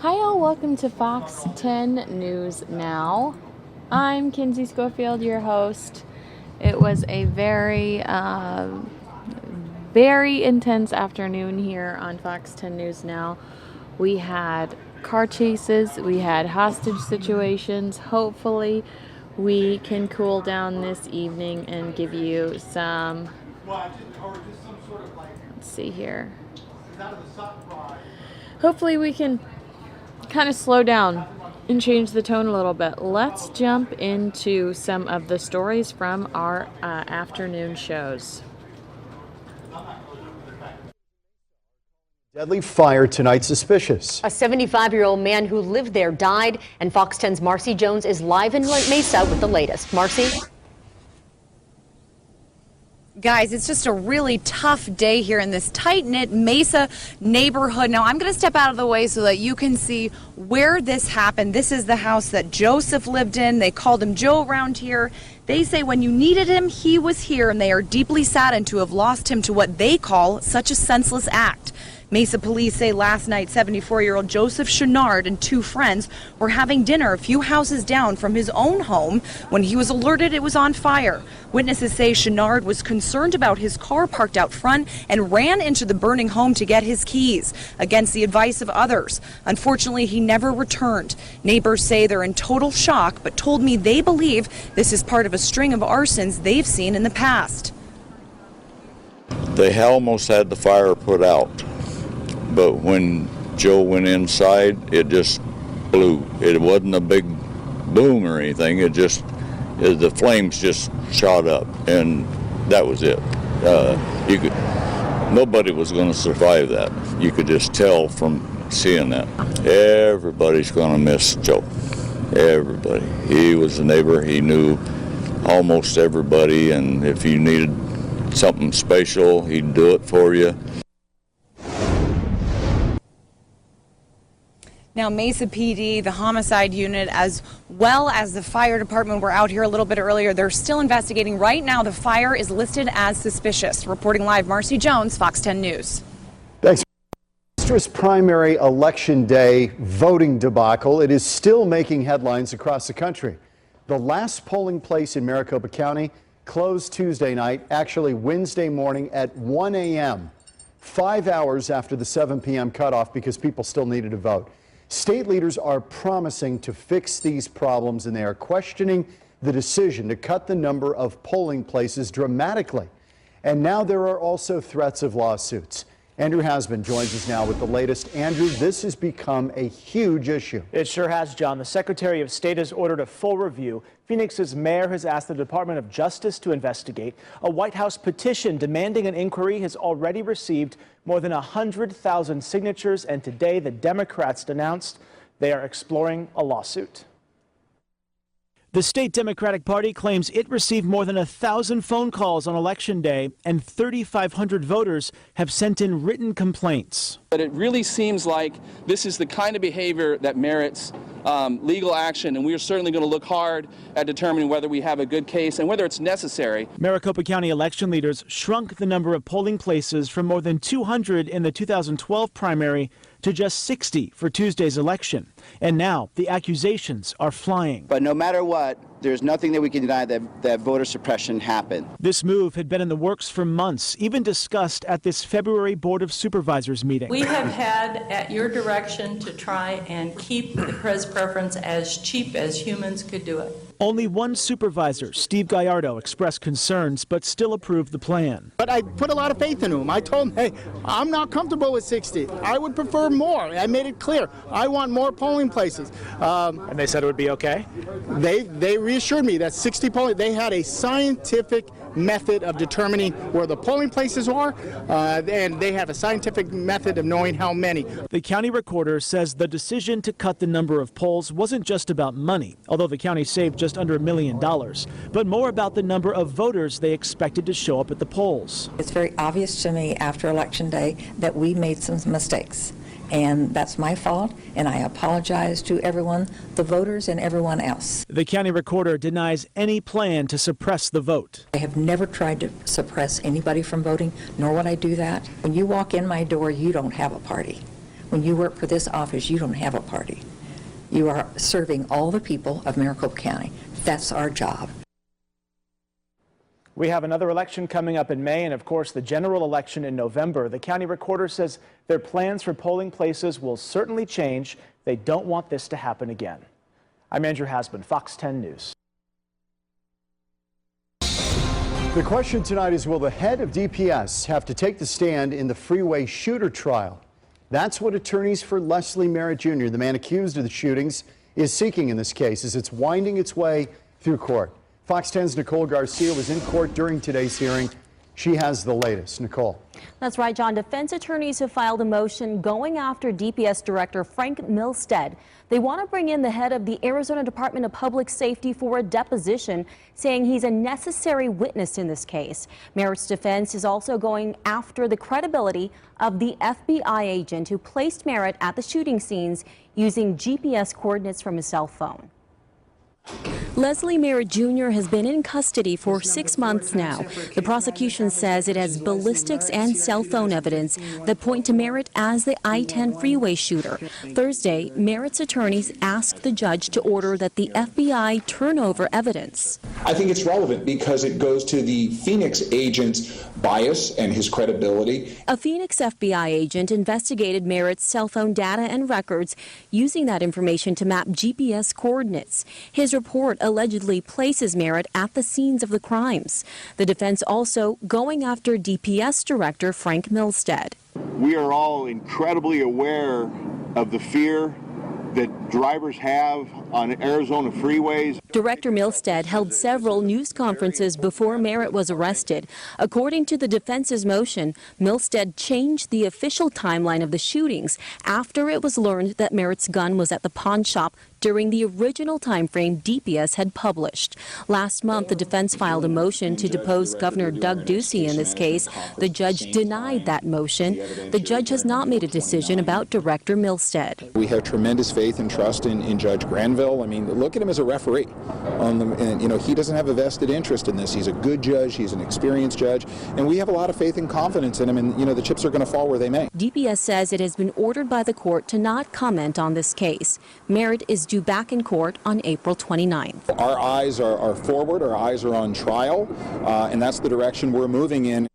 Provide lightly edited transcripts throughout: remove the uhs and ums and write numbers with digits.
Hi all, welcome to Fox 10 News Now. I'm Kinsey Schofield, your host. It was a very intense afternoon here on Fox 10 News Now. We had car chases, we had hostage situations. Hopefully we can cool down this evening and give you some, let's see here. Hopefully we can kind of slow down and change the tone a little bit. Let's jump into some of the stories from our afternoon shows. Deadly fire tonight suspicious. A 75-year-old man who lived there died, and Fox 10's Marcy Jones is live in Mesa with the latest. Marcy? Guys, it's just a really tough day here in this tight-knit Mesa neighborhood. Now, I'm going to step out of the way so that you can see where this happened. This is the house that Joseph lived in. They called him Joe around here. They say when you needed him, he was here, and they are deeply saddened to have lost him to what they call such a senseless act. Mesa police say last night 74-year-old Joseph Chenard and two friends were having dinner a few houses down from his own home when he was alerted it was on fire. Witnesses say Chenard was concerned about his car parked out front and ran into the burning home to get his keys against the advice of others. Unfortunately, he never returned. Neighbors say they're in total shock, but told me they believe this is part of a string of arsons they've seen in the past. They almost had the fire put out. But when Joe went inside, it just blew. It wasn't a big boom or anything. The flames just shot up, and that was it. Nobody was going to survive that. You could just tell from seeing that. Everybody's going to miss Joe. Everybody. He was a neighbor. He knew almost everybody, and if you needed something special, he'd do it for you. Now, Mesa PD, the homicide unit, as well as the fire department were out here a little bit earlier. They're still investigating. Right now, the fire is listed as suspicious. Reporting live, Marcy Jones, Fox 10 News. Thanks. District's primary election day voting debacle. It is still making headlines across the country. The last polling place in Maricopa County closed Tuesday night, actually Wednesday morning at 1 a.m., 5 hours after the 7 p.m. cutoff because people still needed to vote. State leaders are promising to fix these problems, and they are questioning the decision to cut the number of polling places dramatically. And now there are also threats of lawsuits. Andrew Hasbin joins us now with the latest. Andrew, this has become a huge issue. It sure has, John. The Secretary of State has ordered a full review. Phoenix's mayor has asked the Department of Justice to investigate. A White House petition demanding an inquiry has already received more than 100,000 signatures, and today the Democrats announced they are exploring a lawsuit. The state Democratic Party claims it received more than 1,000 phone calls on Election Day, and 3,500 voters have sent in written complaints. But it really seems like this is the kind of behavior that merits legal action, and we are certainly going to look hard at determining whether we have a good case and whether it's necessary. Maricopa County election leaders shrunk the number of polling places from more than 200 in the 2012 primary to just 60 for Tuesday's election. And now the accusations are flying. But no matter what, there's nothing that we can deny that voter suppression happened. This move had been in the works for months, even discussed at this February Board of Supervisors meeting. We have had at your direction to try and keep the press preference as cheap as humans could do it. Only one supervisor, Steve Gallardo, expressed concerns but still approved the plan. But I put a lot of faith in him. I told him, hey, I'm not comfortable with 60. I would prefer more. I made it clear. I want more polling places. And they said it would be okay? They reassured me that 60 polling, they had a scientific method of determining where the polling places are, and they have a scientific method of knowing how many. The county recorder says the decision to cut the number of polls wasn't just about money, although the county saved just under $1 million, but more about the number of voters they expected to show up at the polls. It's very obvious to me after Election Day that we made some mistakes. And that's my fault, and I apologize to everyone, the voters and everyone else. The county recorder denies any plan to suppress the vote. I have never tried to suppress anybody from voting, nor would I do that. When you walk in my door, you don't have a party. When you work for this office, you don't have a party. You are serving all the people of Maricopa County. That's our job. We have another election coming up in May and, of course, the general election in November. The county recorder says their plans for polling places will certainly change. They don't want this to happen again. I'm Andrew Hasbun, Fox 10 News. The question tonight is, will the head of DPS have to take the stand in the freeway shooter trial? That's what attorneys for Leslie Merritt Jr., the man accused of the shootings, is seeking in this case as it's winding its way through court. Fox 10's Nicole Garcia was in court during today's hearing. She has the latest. Nicole. That's right, John. Defense attorneys have filed a motion going after DPS Director Frank Milstead. They want to bring in the head of the Arizona Department of Public Safety for a deposition, saying he's a necessary witness in this case. Merritt's defense is also going after the credibility of the FBI agent who placed Merritt at the shooting scenes using GPS coordinates from his cell phone. Leslie Merritt Jr. has been in custody for 6 months now. The prosecution says it has ballistics and cell phone evidence that point to Merritt as the I-10 freeway shooter. Thursday, Merritt's attorneys asked the judge to order that the FBI turn over evidence. I think it's relevant because it goes to the Phoenix agent's bias and his credibility. A Phoenix FBI agent investigated Merritt's cell phone data and records, using that information to map GPS coordinates. His report allegedly places Merritt at the scenes of the crimes. The defense also going after DPS Director Frank Milstead. We are all incredibly aware of the fear that drivers have on Arizona freeways. Director Milstead held several news conferences before Merritt was arrested. According to the defense's motion, Milstead changed the official timeline of the shootings after it was learned that Merritt's gun was at the pawn shop during the original time frame DPS had published. Last month, the defense filed a motion to depose Governor Doug Ducey in this case. The judge denied that motion. The judge has not made a decision about Director Milstead. We have tremendous faith and trust in Judge Granville. I mean, look at him as a referee. And, you know, he doesn't have a vested interest in this. He's a good judge. He's an experienced judge. And we have a lot of faith and confidence in him. And, you know, the chips are going to fall where they may. DPS says it has been ordered by the court to not comment on this case. Merritt is due back in court on April 29th. Our eyes are forward. Our eyes are on trial. And that's the direction we're moving in.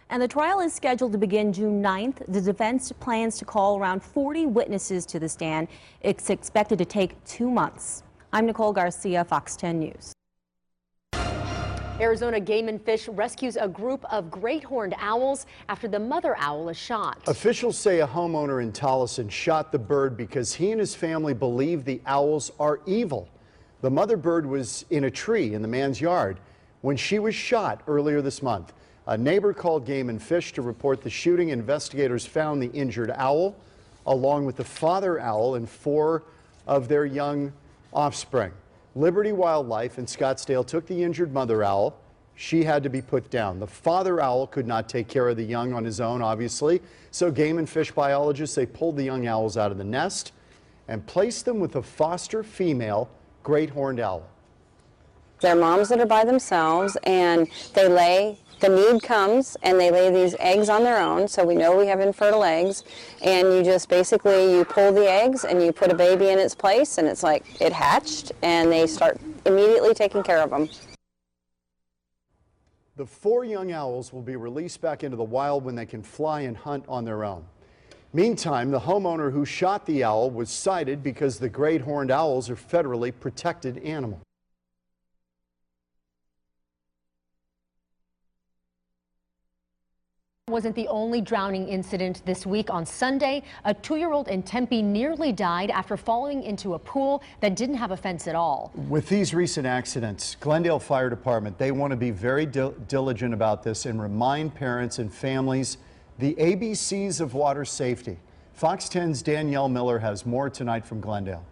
And the trial is scheduled to begin June 9th. The defense plans to call around 40 witnesses to the stand. It's expected to take 2 months. I'm Nicole Garcia, Fox 10 News. Arizona Game and Fish rescues a group of great horned owls after the mother owl is shot. Officials say a homeowner in Tolleson shot the bird because he and his family believe the owls are evil. The mother bird was in a tree in the man's yard when she was shot earlier this month. A neighbor called Game and Fish to report the shooting. Investigators found the injured owl along with the father owl and 4 of their young offspring. Liberty Wildlife in Scottsdale took the injured mother owl. She had to be put down. The father owl could not take care of the young on his own, obviously. So Game and Fish biologists, they pulled the young owls out of the nest and placed them with a foster female great horned owl. They're moms that are by themselves, and they lay. The need comes and they lay these eggs on their own, so we know we have infertile eggs, and you just basically you pull the eggs and you put a baby in its place, and it's like it hatched, and they start immediately taking care of them. The 4 young owls will be released back into the wild when they can fly and hunt on their own. Meantime, the homeowner who shot the owl was cited because the great horned owls are federally protected animals. Wasn't the only drowning incident this week. On Sunday, a 2-year-old in Tempe nearly died after falling into a pool that didn't have a fence at all. With these recent accidents, Glendale Fire Department, they want to be very diligent about this and remind parents and families the ABCs of water safety. Fox 10's Danielle Miller has more tonight from Glendale.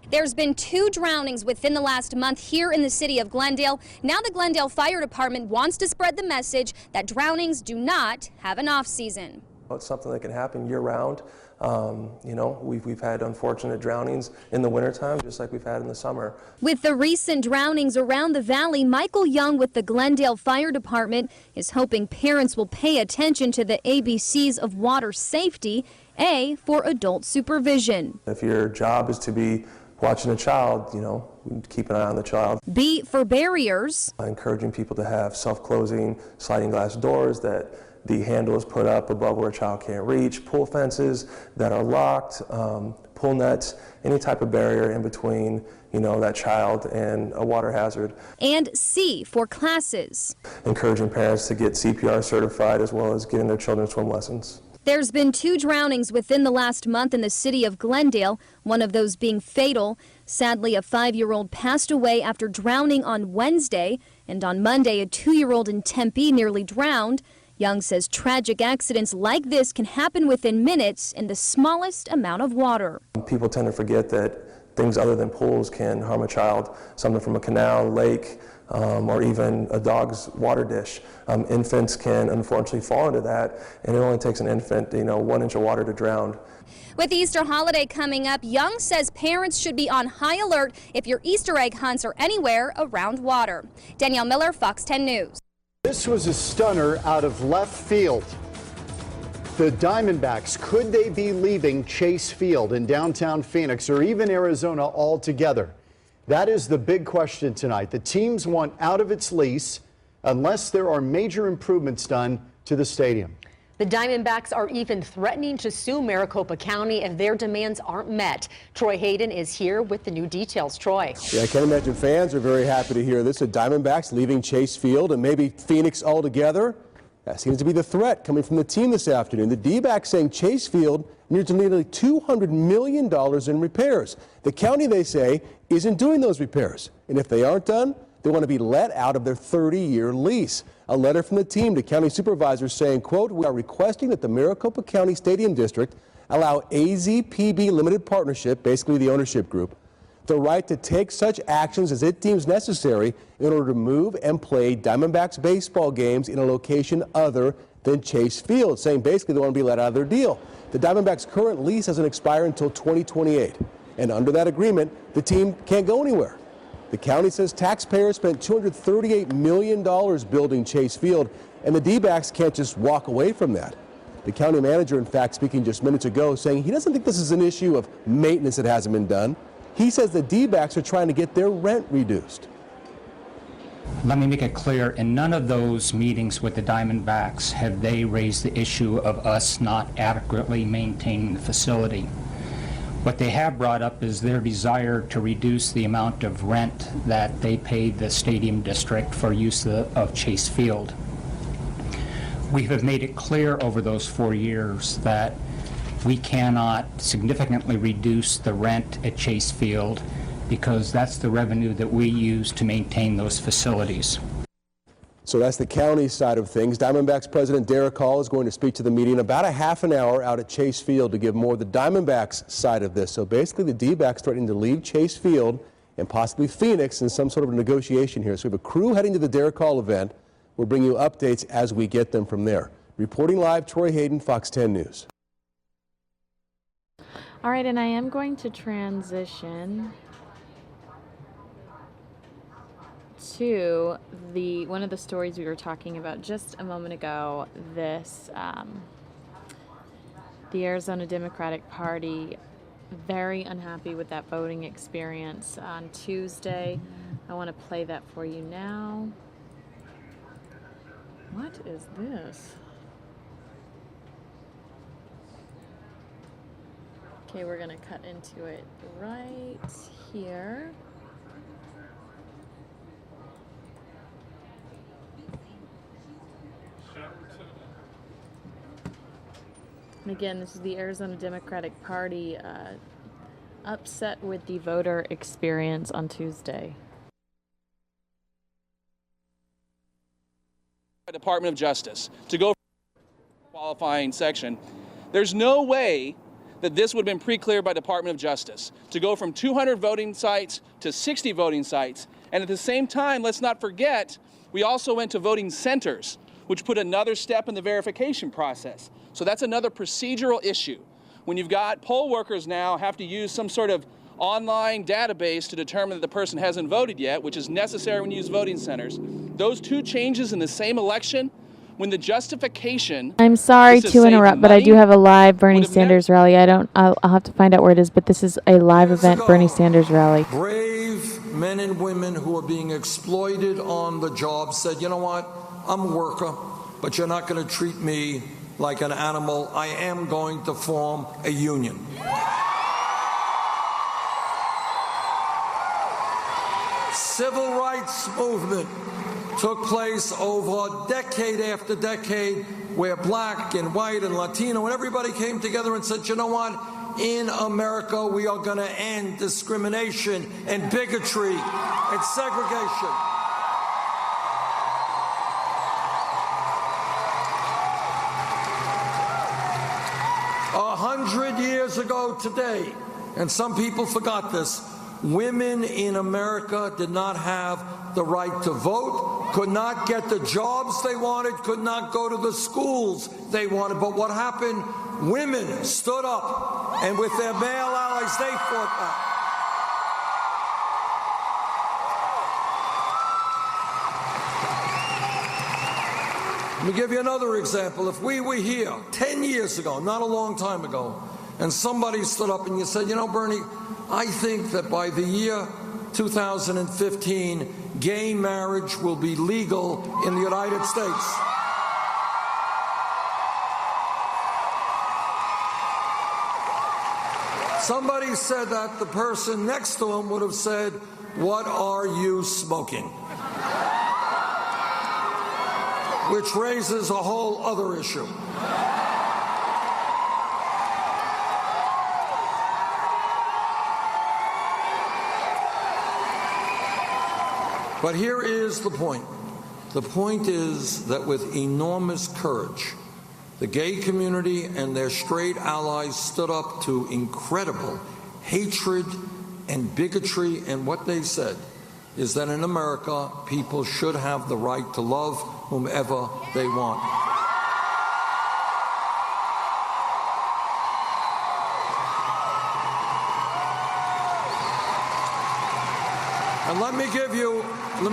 There's been 2 drownings within the last month here in the city of Glendale. Now the Glendale Fire Department wants to spread the message that drownings do not have an off season. It's something that can happen year-round. You know, we've had unfortunate drownings in the wintertime, just like we've had in the summer. With the recent drownings around the valley, Michael Young with the Glendale Fire Department is hoping parents will pay attention to the ABCs of water safety. A, for adult supervision. If your job is to be watching a child, you know, keep an eye on the child. B, for barriers. Encouraging people to have self-closing sliding glass doors that the handle is put up above where a child can't reach, pool fences that are locked, pool nets, any type of barrier in between, you know, that child and a water hazard. And C, for classes. Encouraging parents to get CPR certified as well as getting their children swim lessons. There's been 2 drownings within the last month in the city of Glendale, one of those being fatal. Sadly, a 5-year-old passed away after drowning on Wednesday, and on Monday, a 2-year-old in Tempe nearly drowned. Young says tragic accidents like this can happen within minutes in the smallest amount of water. People tend to forget that things other than pools can harm a child, something from a canal, lake, or even a dog's water dish. Infants can unfortunately fall into that, and it only takes an infant, you know, 1 inch of water to drown. With the Easter holiday coming up, Young says parents should be on high alert if your Easter egg hunts are anywhere around water. Danielle Miller, Fox 10 News. This was a stunner out of left field. The Diamondbacks, could they be leaving Chase Field in downtown Phoenix or even Arizona altogether? That is the big question tonight. The teams want out of its lease unless there are major improvements done to the stadium. The Diamondbacks are even threatening to sue Maricopa County if their demands aren't met. Troy Hayden is here with the new details. Troy. Yeah, I can imagine fans are very happy to hear this. The Diamondbacks leaving Chase Field and maybe Phoenix altogether. That seems to be the threat coming from the team this afternoon. The D-backs saying Chase Field needs nearly $200 million in repairs. The county, they say, isn't doing those repairs. And if they aren't done, they want to be let out of their 30-year lease. A letter from the team to county supervisors saying, quote, we are requesting that the Maricopa County Stadium District allow AZPB Limited Partnership, basically the ownership group, the right to take such actions as it deems necessary in order to move and play Diamondbacks baseball games in a location other than Chase Field, saying basically they want to be let out of their deal. The Diamondbacks' current lease doesn't expire until 2028, and under that agreement, the team can't go anywhere. The county says taxpayers spent $238 million building Chase Field, and the D-backs can't just walk away from that. The county manager, in fact, speaking just minutes ago, saying he doesn't think this is an issue of maintenance that hasn't been done. He says the D-backs are trying to get their rent reduced. Let me make it clear, in none of those meetings with the Diamondbacks have they raised the issue of us not adequately maintaining the facility. What they have brought up is their desire to reduce the amount of rent that they pay the stadium district for use of Chase Field. We have made it clear over those 4 years that we cannot significantly reduce the rent at Chase Field because that's the revenue that we use to maintain those facilities. So that's the county side of things. Diamondbacks President Derek Hall is going to speak to the media in about a half an hour out at Chase Field to give more of the Diamondbacks side of this. So basically the D-backs threatening to leave Chase Field and possibly Phoenix in some sort of a negotiation here. So we have a crew heading to the Derek Hall event. We'll bring you updates as we get them from there. Reporting live, Troy Hayden, Fox 10 News. All right, and I am going to transition to one of the stories we were talking about just a moment ago. This the Arizona Democratic Party very unhappy with that voting experience on Tuesday. I want to play that for you now. What is this? Okay, we're going to cut into it right here. And again, this is the Arizona Democratic Party upset with the voter experience on Tuesday. Department of Justice to go qualifying section. There's no way that this would have been pre-cleared by Department of Justice to go from 200 voting sites to 60 voting sites. And at the same time, let's not forget, we also went to voting centers which put another step in the verification process. So that's another procedural issue. When you've got poll workers now have to use some sort of online database to determine that the person hasn't voted yet, which is necessary when you use voting centers. Those two changes in the same election, when the justification... I'm sorry to interrupt, but I do have a live Bernie Sanders rally. I'll have to find out where it is, but this is a live event Bernie Sanders rally. Brave men and women who are being exploited on the job said, you know what, I'm a worker, but you're not going to treat me like an animal. I am going to form a union. Civil rights movement took place over decade after decade, where black and white and Latino and everybody came together and said, you know what, in America we are going to end discrimination and bigotry and segregation. A 100 years ago today, and some people forgot this, women in America did not have the right to vote, could not get the jobs they wanted, could not go to the schools they wanted. But what happened? Women stood up, and with their male allies, they fought back. Let me give you another example. If we were here 10 years ago, not a long time ago, and somebody stood up and you said, you know, Bernie, I think that by the year 2015, gay marriage will be legal in the United States. Somebody said that, the person next to him would have said, what are you smoking? Which raises a whole other issue. But here is the point. The point is that with enormous courage, the gay community and their straight allies stood up to incredible hatred and bigotry, and what they said is that in America, people should have the right to love whomever they want. And let me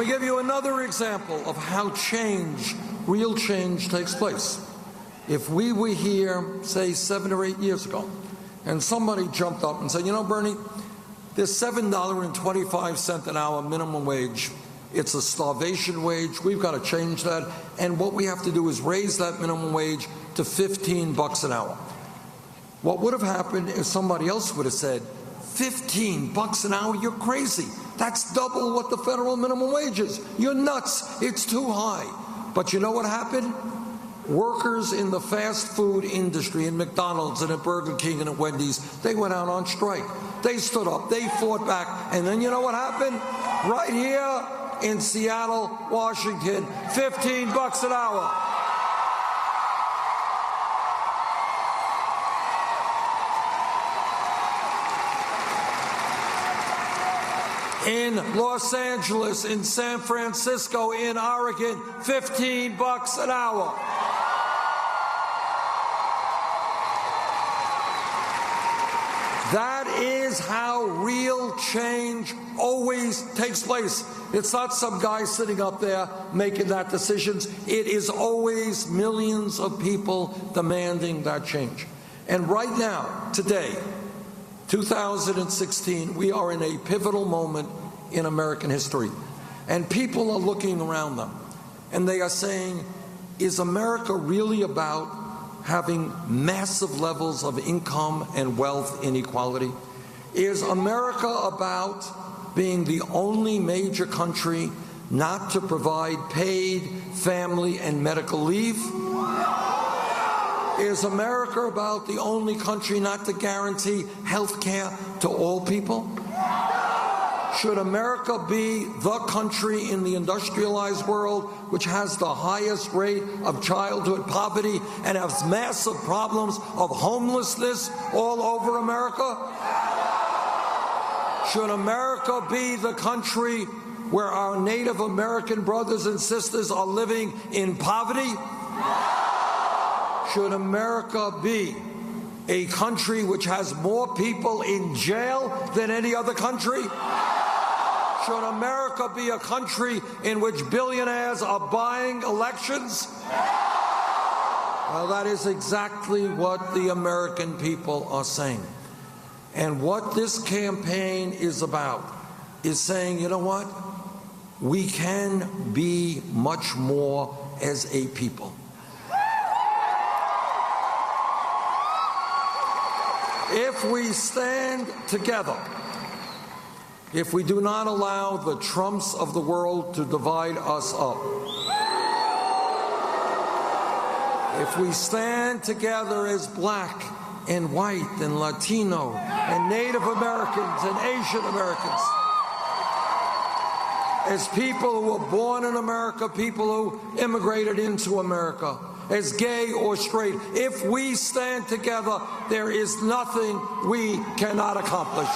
give you another example of how change, real change, takes place. If we were here, say, 7 or 8 years ago, and somebody jumped up and said, you know, Bernie, there's $7.25 an hour minimum wage. It's a starvation wage. We've got to change that. And what we have to do is raise that minimum wage to $15 an hour. What would have happened if somebody else would have said, $15 an hour? You're crazy. That's double what the federal minimum wage is. You're nuts. It's too high. But you know what happened? Workers in the fast food industry, in McDonald's and at Burger King and at Wendy's, they went out on strike. They stood up. They fought back. And then you know what happened? Right here in Seattle, Washington, $15 an hour. In Los Angeles, in San Francisco, in Oregon, $15 an hour. That is how real change always takes place. It's not some guy sitting up there making that decisions. It is always millions of people demanding that change. And right now, today, 2016, we are in a pivotal moment in American history. And people are looking around them, and they are saying, is America really about having massive levels of income and wealth inequality? Is America about being the only major country not to provide paid family and medical leave? Is America about the only country not to guarantee health care to all people? Should America be the country in the industrialized world which has the highest rate of childhood poverty and has massive problems of homelessness all over America? Should America be the country where our Native American brothers and sisters are living in poverty? Should America be a country which has more people in jail than any other country? Should America be a country in which billionaires are buying elections? Well, that is exactly what the American people are saying. And what this campaign is about is saying, you know what? We can be much more as a people. If we stand together, if we do not allow the Trumps of the world to divide us up, if we stand together as black and white and Latino and Native Americans and Asian Americans, as people who were born in America, people who immigrated into America, as gay or straight, if we stand together, there is nothing we cannot accomplish.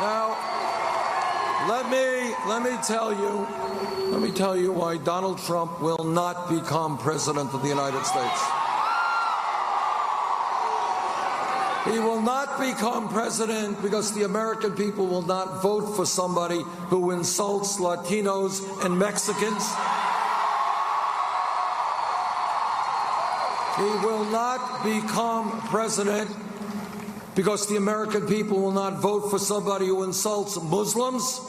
Now, let me tell you why Donald Trump will not become president of the United States. He will not become president because the American people will not vote for somebody who insults Latinos and Mexicans. He will not become president because the American people will not vote for somebody who insults Muslims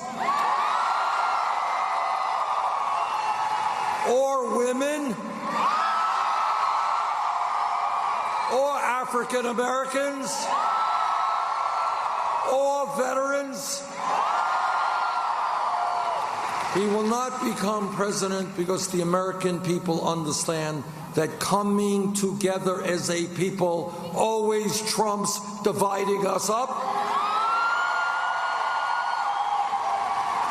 or women or African Americans or veterans. He will not become president because the American people understand that coming together as a people always trumps dividing us up.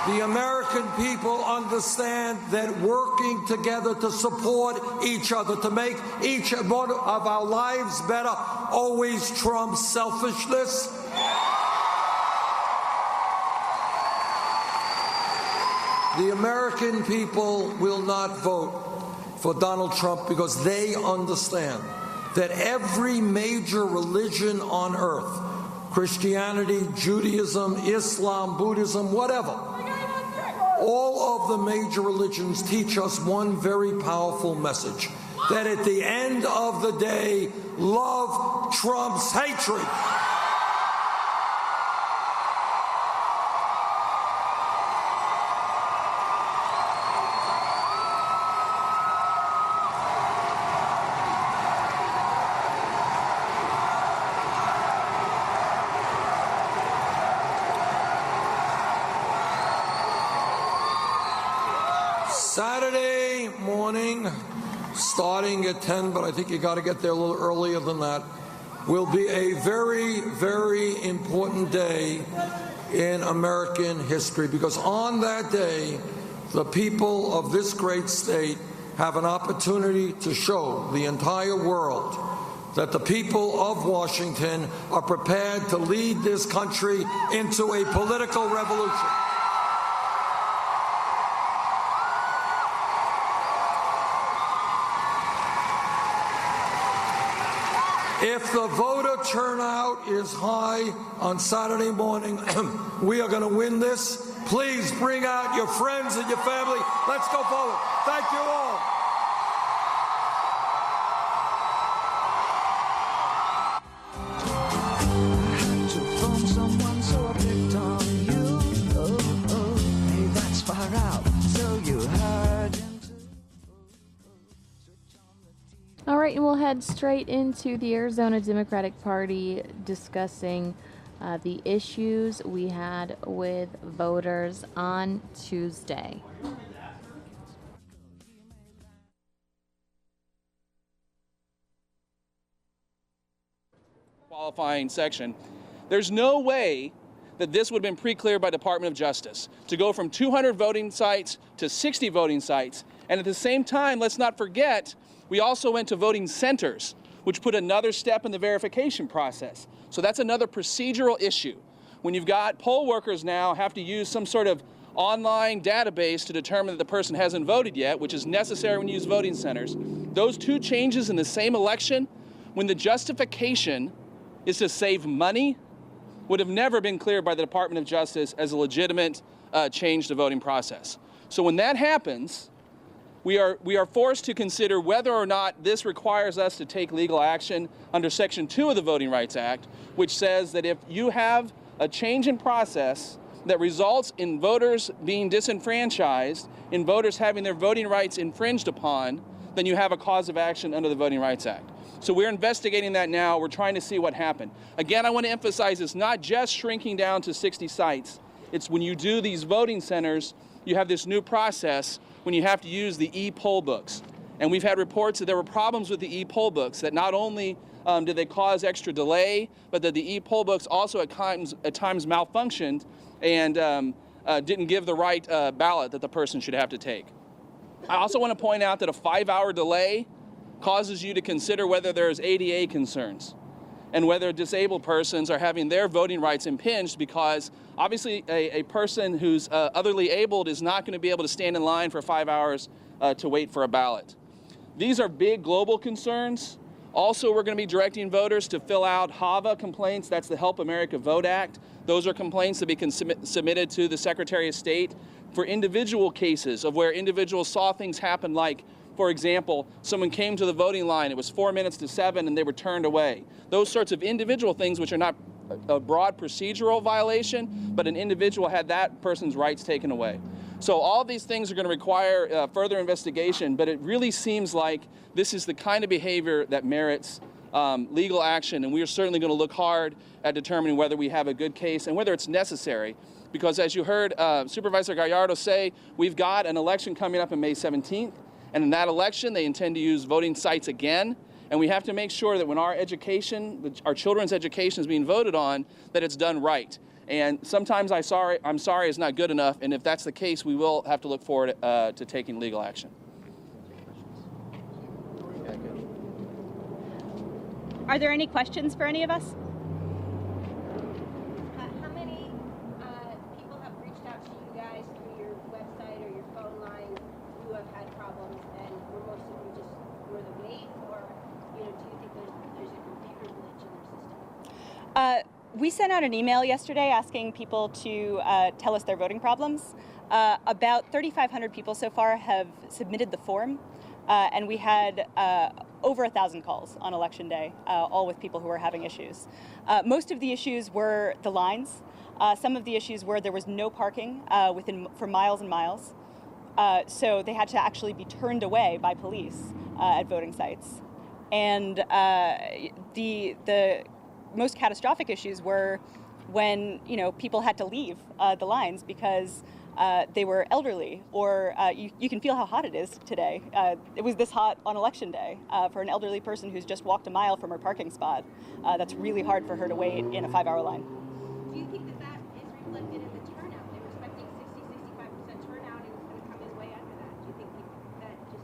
The American people understand that working together to support each other, to make each one of our lives better, always trumps selfishness. The American people will not vote for Donald Trump because they understand that every major religion on earth, Christianity, Judaism, Islam, Buddhism, whatever, all of the major religions teach us one very powerful message, that at the end of the day, love trumps hatred. Saturday morning, starting at 10, but I think you got to get there a little earlier than that, will be a very, very important day in American history, because on that day, the people of this great state have an opportunity to show the entire world that the people of Washington are prepared to lead this country into a political revolution. If the voter turnout is high on Saturday morning, we are going to win this. Please bring out your friends and your family. Let's go forward. Thank you all. All right, and we'll head straight into the Arizona Democratic Party discussing the issues we had with voters on Tuesday. qualifying section. There's no way that this would have been pre-cleared by Department of Justice to go from 200 voting sites to 60 voting sites. And at the same time, let's not forget, we also went to voting centers, which put another step in the verification process. So that's another procedural issue. When you've got poll workers now have to use some sort of online database to determine that the person hasn't voted yet, which is necessary when you use voting centers, those two changes in the same election, when the justification is to save money, would have never been cleared by the Department of Justice as a legitimate change to voting process. So when that happens, we are forced to consider whether or not this requires us to take legal action under Section 2 of the Voting Rights Act, which says that if you have a change in process that results in voters being disenfranchised, in voters having their voting rights infringed upon, then you have a cause of action under the Voting Rights Act. So we're investigating that now. We're trying to see what happened. Again, I want to emphasize it's not just shrinking down to 60 sites. It's when you do these voting centers, you have this new process when you have to use the e-poll books. And we've had reports that there were problems with the e-poll books, that not only did they cause extra delay, but that the e-poll books also at times malfunctioned and didn't give the right ballot that the person should have to take. I also want to point out that a 5-hour delay causes you to consider whether there's ADA concerns and whether disabled persons are having their voting rights impinged, because obviously a person who's otherly abled is not going to be able to stand in line for 5 hours to wait for a ballot. These are big global concerns. Also, we're going to be directing voters to fill out HAVA complaints. That's the Help America Vote Act. Those are complaints that can be submitted to the Secretary of State for individual cases of where individuals saw things happen, like, for example, someone came to the voting line, it was 4 minutes to 7 and they were turned away. Those sorts of individual things, which are not a broad procedural violation, but an individual had that person's rights taken away. So all these things are going to require further investigation, but it really seems like this is the kind of behavior that merits legal action, and we are certainly going to look hard at determining whether we have a good case and whether it's necessary. Because as you heard Supervisor Gallardo say, we've got an election coming up on May 17th, and in that election they intend to use voting sites again, and we have to make sure that when our education, our children's education is being voted on, that it's done right. And sometimes I'm sorry is not good enough, and if that's the case, we will have to look forward to taking legal action. Are there any questions for any of us? How many people have reached out to you guys through your website or your phone line who have had problems, and were most of them just were the wait, or do you think there's a computer glitch in their system? We sent out an email yesterday asking people to tell us their voting problems. About 3,500 people so far have submitted the form, and we had over 1,000 calls on Election Day, all with people who were having issues. Most of the issues were the lines. Some of the issues were there was no parking for miles and miles. So they had to actually be turned away by police at voting sites. And the most catastrophic issues were when people had to leave the lines because they were elderly, or you can feel how hot it is today. It was this hot on Election Day for an elderly person who's just walked a mile from her parking spot. That's really hard for her to wait in a 5-hour line. Do you think that is reflected in the turnout? They were expecting 60-65% turnout, and it was going to come in way under that. Do you think that just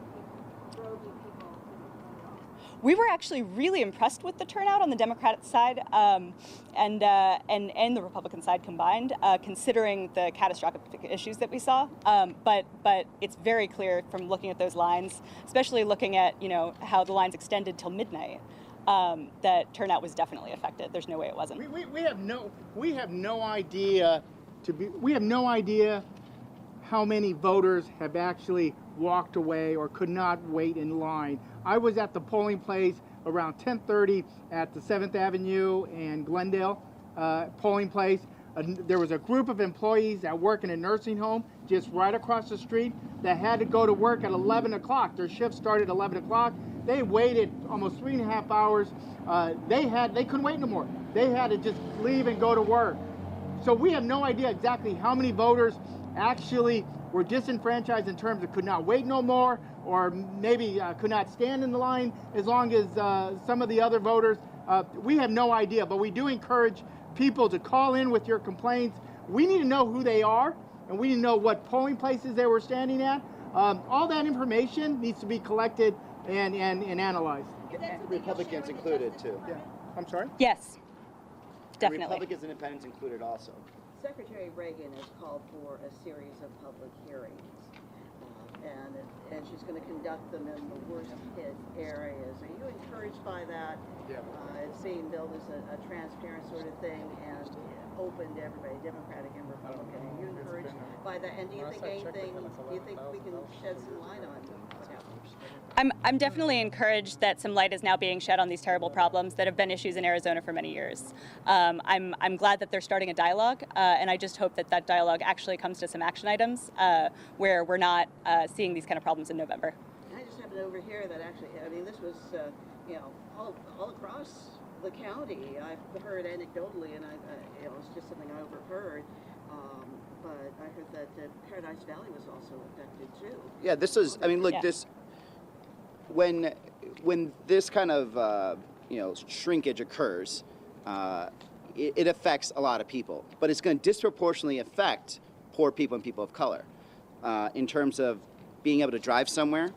drove you people? We were actually really impressed with the turnout on the Democratic side and the Republican side combined, considering the catastrophic issues that we saw. But it's very clear from looking at those lines, especially looking at how the lines extended till midnight, that turnout was definitely affected. There's no way it wasn't. We have no idea how many voters have actually walked away or could not wait in line. I was at the polling place around 10:30 at the 7th Avenue and Glendale polling place. There was a group of employees that work in a nursing home just right across the street that had to go to work at 11 o'clock. Their shift started at 11 o'clock. They waited almost 3.5 hours. They couldn't wait no more. They had to just leave and go to work. So we have no idea exactly how many voters actually were disenfranchised in terms of could not wait no more, or maybe could not stand in the line as long as some of the other voters We have no idea, but we do encourage people to call in with your complaints. We need to know who they are, and we need to know what polling places they were standing at. All that information needs to be collected and analyzed. Republicans included, too. Yeah. I'm sorry? Yes, definitely. Republicans and independents included also. Secretary Reagan has called for a series of public hearings, and she's going to conduct them in the worst hit areas. Are you encouraged by that? Yeah. It's being billed as a transparent sort of thing and open to everybody, Democratic and Republican. Are you encouraged by that? And do you think anything? Do you think we can shed some light on what's happening? I'm definitely encouraged that some light is now being shed on these terrible problems that have been issues in Arizona for many years. I'm glad that they're starting a dialogue, and I just hope that that dialogue actually comes to some action items where we're not seeing these kind of problems in November. I just happened to overhear that actually. I mean, this was all across the county. I've heard anecdotally, and it's just something I overheard. But I heard that Paradise Valley was also affected too. Yeah, this is. I mean, look, this. When this kind of shrinkage occurs, it affects a lot of people, but it's going to disproportionately affect poor people and people of color in terms of being able to drive somewhere,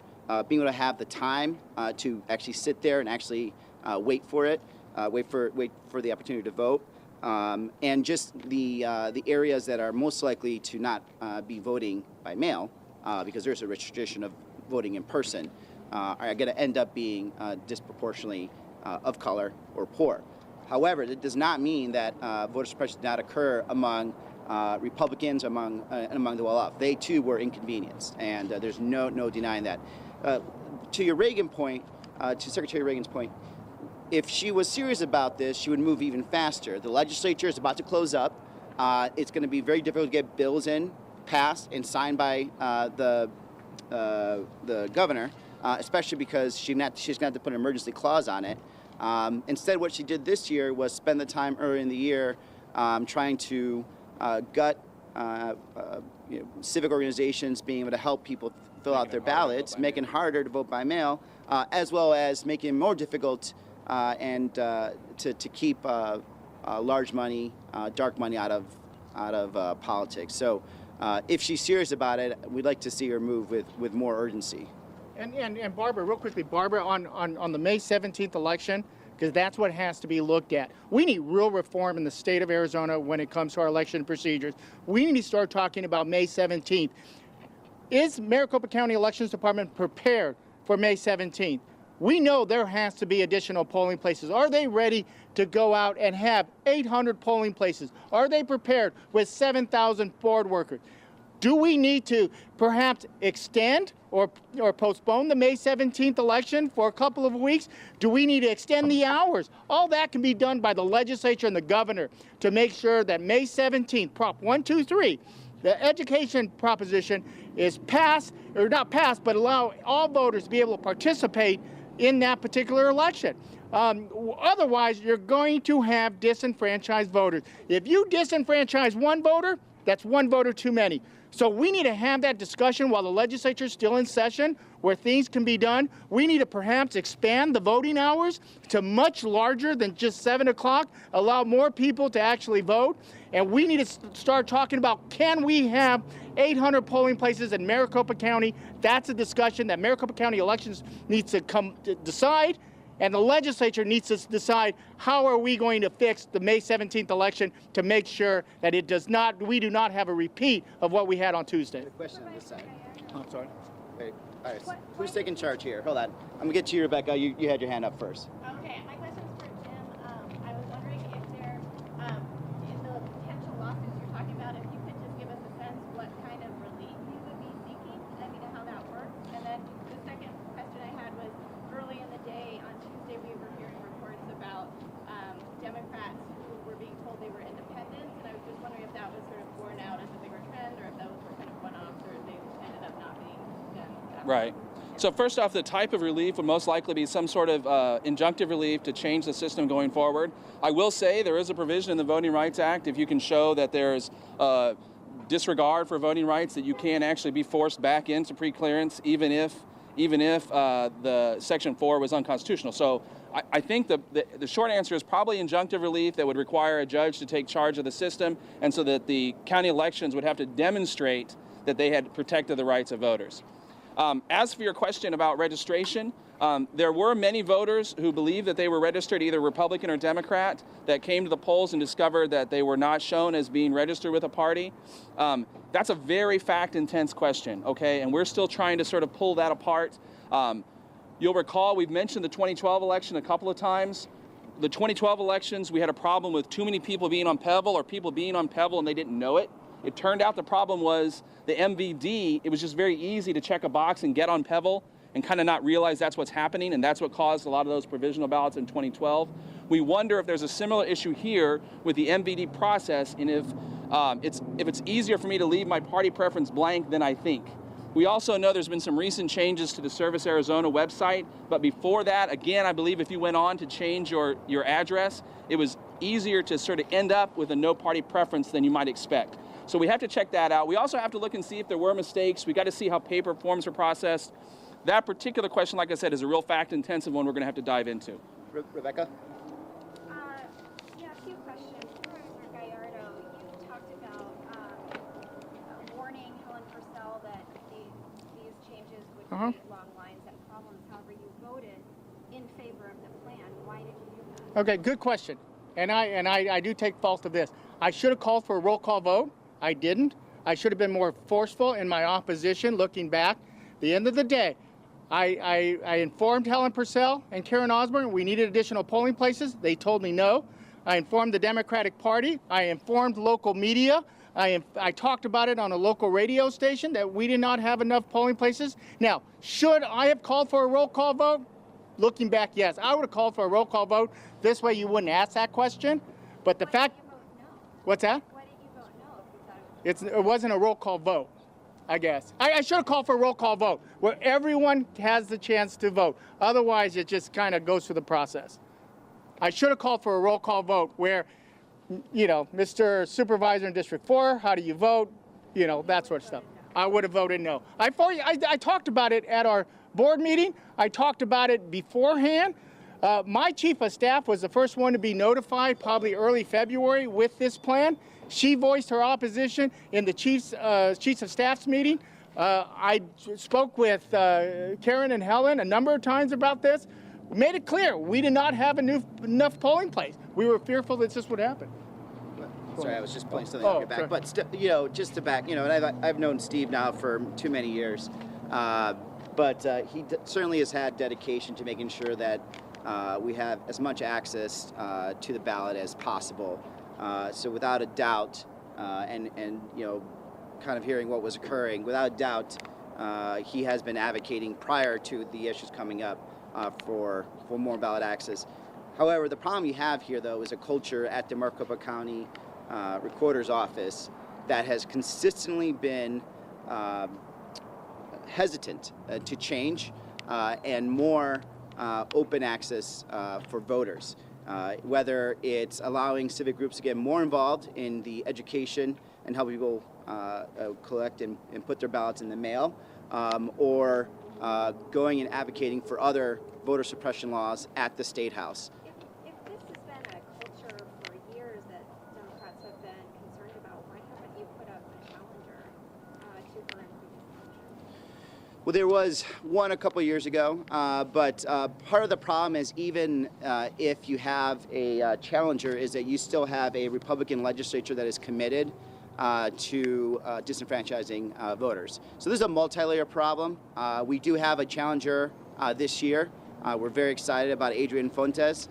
being able to have the time to actually sit there and actually wait for it, wait for the opportunity to vote, and just the areas that are most likely to not be voting by mail because there's a rich tradition of voting in person. Are going to end up being disproportionately of color or poor. However, it does not mean that voter suppression did not occur among Republicans, among the well-off. They too were inconvenienced, and there's no denying that. To your Reagan point, to Secretary Reagan's point, if she was serious about this, she would move even faster. The legislature is about to close up. It's going to be very difficult to get bills passed, and signed by the governor. Especially because she's going to have to put an emergency clause on it. Instead, what she did this year was spend the time early in the year trying to gut civic organizations being able to help people fill out their ballots, making it harder to vote by mail, as well as making it more difficult and to keep large money, dark money out of politics. So if she's serious about it, we'd like to see her move with more urgency. And Barbara, real quickly, Barbara, on the May 17th election, because that's what has to be looked at. We need real reform in the state of Arizona when it comes to our election procedures. We need to start talking about May 17th. Is Maricopa County Elections Department prepared for May 17th? We know there has to be additional polling places. Are they ready to go out and have 800 polling places? Are they prepared with 7,000 board workers? Do we need to perhaps extend or postpone the May 17th election for a couple of weeks? Do we need to extend the hours? All that can be done by the legislature and the governor to make sure that May 17th, Prop 123, the education proposition is passed, or not passed, but allow all voters to be able to participate in that particular election. Otherwise, you're going to have disenfranchised voters. If you disenfranchise one voter, that's one voter too many. So we need to have that discussion while the legislature is still in session, where things can be done. We need to perhaps expand the voting hours to much larger than just 7 o'clock, allow more people to actually vote. And we need to start talking about, can we have 800 polling places in Maricopa County? That's a discussion that Maricopa County Elections needs to come to decide. And the legislature needs to decide how are we going to fix the May 17th election to make sure that we do not have a repeat of what we had on Tuesday. The question on this side. I'm sorry. Wait, all right. Who's taking charge here? Hold on. I'm going to get to you, Rebecca. You had your hand up first. Okay, my question's for Jim. I was wondering if there, in the potential lawsuits you're talking about, if you could just give us a sense what kind of relief you would be seeking, how that works. And then the second question I had was, early in the day on Tuesday, we were hearing reports about Democrats who were being told they were independents, and I was just wondering if that was sort of borne out as a bigger trend, or if those were kind of one-offs, or if they ended up not being done. Right. So first off, the type of relief would most likely be some sort of injunctive relief to change the system going forward. I will say there is a provision in the Voting Rights Act, if you can show that there's disregard for voting rights, that you can actually be forced back into preclearance even if the Section 4 was unconstitutional. So I think the short answer is probably injunctive relief that would require a judge to take charge of the system, and so that the county elections would have to demonstrate that they had protected the rights of voters. As for your question about registration, there were many voters who believed that they were registered either Republican or Democrat that came to the polls and discovered that they were not shown as being registered with a party. That's a very fact-intense question, okay? And we're still trying to sort of pull that apart. You'll recall we've mentioned the 2012 election a couple of times. The 2012 elections, we had a problem with too many people being on Pebble or people being on Pebble and they didn't know it. It turned out the problem was the MVD. It was just very easy to check a box and get on Pebble and kind of not realize that's what's happening, and that's what caused a lot of those provisional ballots in 2012. We wonder if there's a similar issue here with the MVD process, and if it's easier for me to leave my party preference blank than I think. We also know there's been some recent changes to the Service Arizona website, but before that, again, I believe if you went on to change your address, it was easier to sort of end up with a no party preference than you might expect. So we have to check that out. We also have to look and see if there were mistakes. We got to see how paper forms were processed. That particular question, like I said, is a real fact-intensive one we're going to have to dive into. Rebecca? Yeah, a few questions. Supervisor Gallardo, you talked about warning Helen Purcell that these changes would create long lines and problems. However, you voted in favor of the plan. Why did you do that? Okay, good question. And I do take fault of this. I should have called for a roll call vote. I didn't. I should have been more forceful in my opposition looking back. At the end of the day, I informed Helen Purcell and Karen Osborne we needed additional polling places. They told me no. I informed the Democratic Party. I informed local media. I talked about it on a local radio station that we did not have enough polling places. Now, should I have called for a roll call vote? Looking back, yes. I would have called for a roll call vote. This way you wouldn't ask that question. But the fact... What's that? Why did you vote no if you thought It wasn't a roll call vote, I guess. I should have called for a roll call vote where everyone has the chance to vote. Otherwise, it just kind of goes through the process. I should have called for a roll call vote where, you know, Mr. Supervisor in District 4, how do you vote? You know, that sort of stuff. I would have voted no. I talked about it at our board meeting. I talked about it beforehand. My chief of staff was the first one to be notified, probably early February, with this plan. She voiced her opposition in the chiefs of staff's meeting. I spoke with Karen and Helen a number of times about this. We made it clear we did not have enough polling place. We were fearful that this would happen. Sorry, I was just pulling something off your back. Sure. But you know, just to back, you know, and I've known Steve now for too many years, but he certainly has had dedication to making sure that we have as much access to the ballot as possible. So without a doubt, and you know, kind of hearing what was occurring, without doubt, he has been advocating prior to the issues coming up for more ballot access. However, the problem you have here, though, is a culture at the Maricopa County Recorder's Office that has consistently been hesitant to change and more open access for voters. Whether it's allowing civic groups to get more involved in the education and help people collect and put their ballots in the mail, or going and advocating for other voter suppression laws at the State House. If this has been a culture for years that Democrats have been concerned about, why haven't you put up a challenger to her in previous? Well, there was one a couple years ago, but part of the problem is even if you have a challenger is that you still have a Republican legislature that is committed to disenfranchising voters. So this is a multi-layer problem. We do have a challenger this year. We're very excited about Adrian Fontes,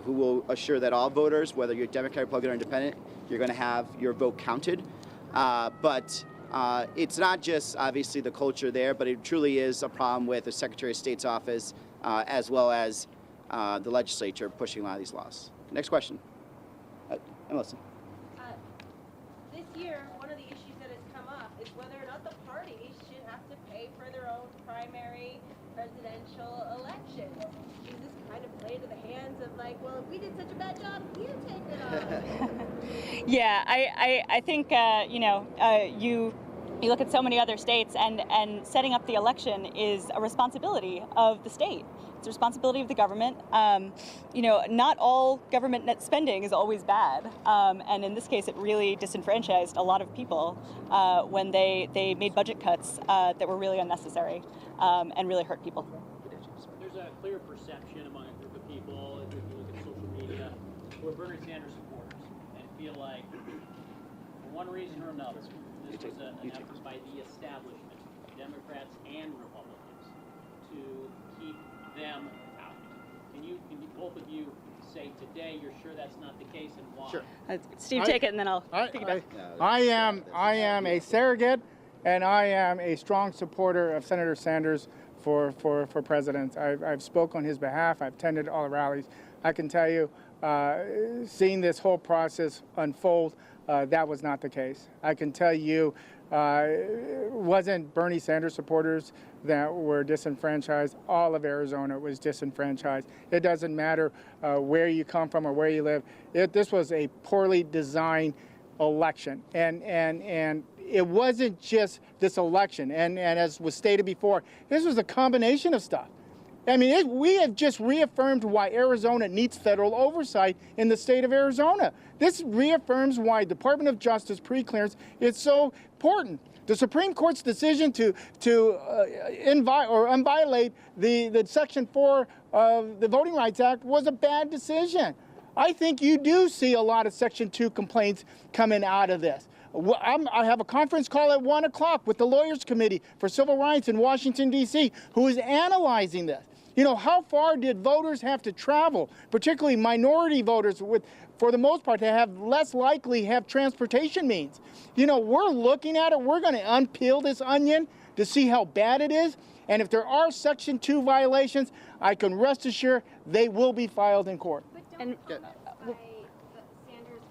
who will assure that all voters, whether you're Democrat, Republican, or Independent, you're going to have your vote counted. But it's not just obviously the culture there, but it truly is a problem with the Secretary of State's office as well as the legislature pushing a lot of these laws. Next question. Melissa. This year, one of the issues that has come up is whether or not the parties should have to pay for their own primary presidential elections. Does this kind of play to the hands of like, well, if we did such a bad job, you take it on? Yeah, I think, you know, you look at so many other states and setting up the election is a responsibility of the state. It's a responsibility of the government. Not all government net spending is always bad. And in this case, it really disenfranchised a lot of people when they made budget cuts that were really unnecessary and really hurt people. There's a clear perception among a group of people, if you look at social media, who are Bernie Sanders supporters and feel like, for one reason or another, this was an effort by the establishment, Democrats and Republicans, to keep them out. Can you both of you say today you're sure that's not the case and why? Sure. Steve, take it and then I'll piggyback. I am a surrogate, and I am a strong supporter of Senator Sanders for president. I've spoke on his behalf. I've attended all the rallies. I can tell you, seeing this whole process unfold, that was not the case. I can tell you, it wasn't Bernie Sanders supporters that were disenfranchised. All of Arizona was disenfranchised. It doesn't matter where you come from or where you live. This was a poorly designed election, and it wasn't just this election. And as was stated before, this was a combination of stuff. I mean, we have just reaffirmed why Arizona needs federal oversight in the state of Arizona. This reaffirms why Department of Justice pre-clearance is so important. The Supreme Court's decision to violate the Section 4 of the Voting Rights Act was a bad decision. I think you do see a lot of Section 2 complaints coming out of this. I have a conference call at 1 o'clock with the Lawyers Committee for Civil Rights in Washington, D.C., who is analyzing this. You know, how far did voters have to travel, particularly minority voters, for the most part, to have less likely have transportation means? You know, we're looking at it. We're going to unpeel this onion to see how bad it is. And if there are Section 2 violations, I can rest assured they will be filed in court. And Sanders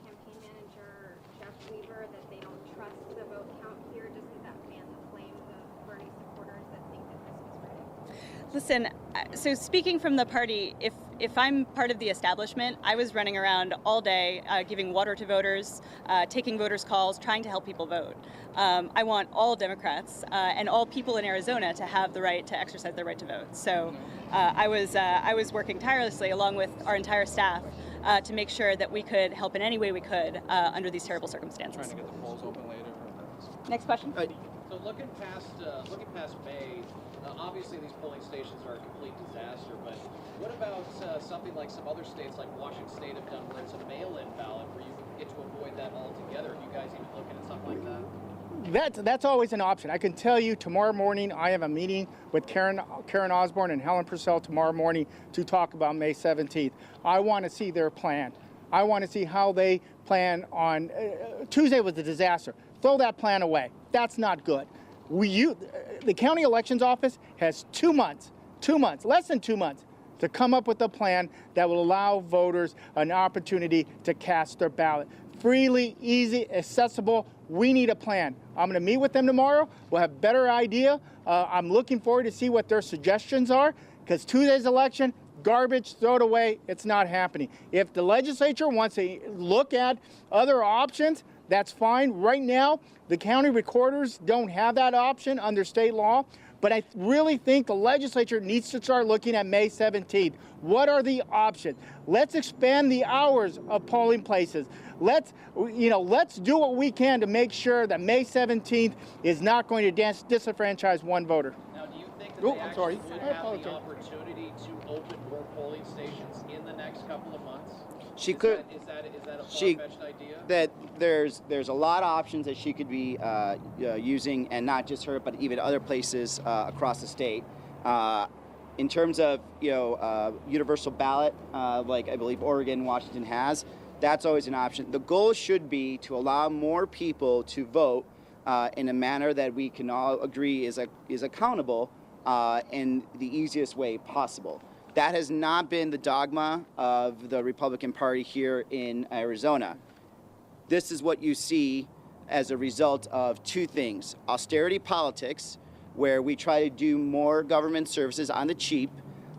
campaign manager Jeff Weaver that they don't trust the vote count here. Doesn't that fan the flames of Bernie supporters that think that this was rigged? Listen, so speaking from the party, if I'm part of the establishment, I was running around all day giving water to voters, taking voters' calls, trying to help people vote. I want all Democrats and all people in Arizona to have the right to exercise their right to vote. So I was working tirelessly along with our entire staff to make sure that we could help in any way we could under these terrible circumstances. Trying to get the polls open later. Next question. So looking past May, obviously these polling stations are a complete disaster, but what about something like some other states like Washington State have done where it's a mail-in ballot where you get to avoid that altogether? Are you guys even looking at something like that? That's always an option. I can tell you tomorrow morning I have a meeting with Karen Osborne and Helen Purcell tomorrow morning to talk about May 17th. I want to see their plan. I want to see how they plan on Tuesday was a disaster. Throw that plan away. That's not good. The county elections office has 2 months, less than 2 months, to come up with a plan that will allow voters an opportunity to cast their ballot. Freely, easy, accessible. We need a plan. I'm going to meet with them tomorrow. We'll have a better idea. I'm looking forward to see what their suggestions are, because Tuesday's election, garbage, throw it away. It's not happening. If the legislature wants to look at other options, that's fine. Right now, the county recorders don't have that option under state law. But I really think the legislature needs to start looking at May 17th. What are the options? Let's expand the hours of polling places. Let's do what we can to make sure that May 17th is not going to disenfranchise one voter. Now, do you think that they actually would have the opportunity to open more polling stations in the next couple of months? She could. Is that a far-fetched idea? That there's a lot of options that she could be using, and not just her, but even other places across the state. In terms of universal ballot, like I believe Oregon, Washington has, that's always an option. The goal should be to allow more people to vote in a manner that we can all agree is accountable in the easiest way possible. That has not been the dogma of the Republican Party here in Arizona. This is what you see as a result of two things: austerity politics, where we try to do more government services on the cheap,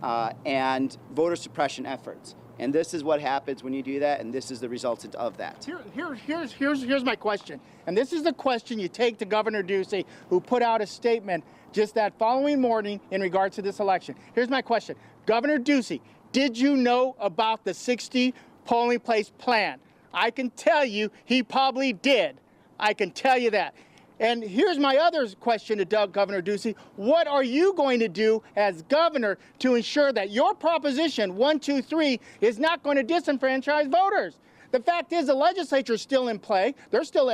and voter suppression efforts. And this is what happens when you do that, and this is the resultant of that. Here's my question, and this is the question you take to Governor Ducey, who put out a statement just that following morning in regards to this election. Here's my question. Governor Ducey, did you know about the 60 polling place plan? I can tell you he probably did. I can tell you that. And here's my other question to Governor Ducey. What are you going to do as governor to ensure that your Proposition 123 is not going to disenfranchise voters? The fact is the legislature is still in play. They're still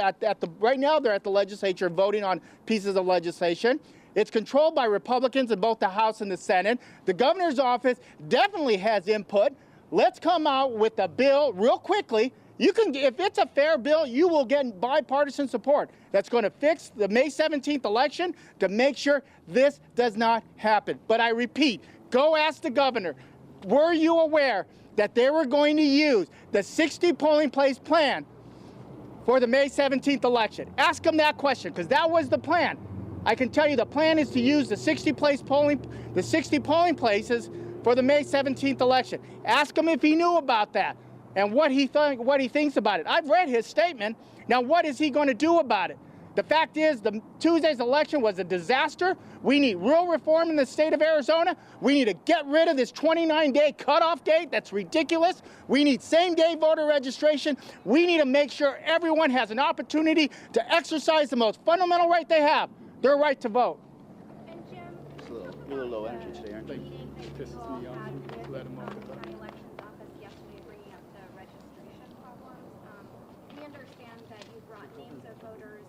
right now they're at the legislature voting on pieces of legislation. It's controlled by Republicans in both the House and the Senate. The governor's office definitely has input. Let's come out with a bill real quickly. You can, if it's a fair bill, you will get bipartisan support. That's going to fix the May 17th election to make sure this does not happen. But I repeat, go ask the governor, were you aware that they were going to use the 60 polling place plan for the May 17th election? Ask them that question, because that was the plan. I can tell you the plan is to use the 60 polling places for the May 17th election. Ask him if he knew about that and what he thinks about it. I've read his statement. Now, what is he going to do about it? The fact is, Tuesday's election was a disaster. We need real reform in the state of Arizona. We need to get rid of this 29-day cutoff date. That's ridiculous. We need same-day voter registration. We need to make sure everyone has an opportunity to exercise the most fundamental right they have, their right to vote. And Jim, It's a little low energy today, aren't you? Let him off. County Elections Office yesterday bringing up the registration problems. We understand that you brought names of voters.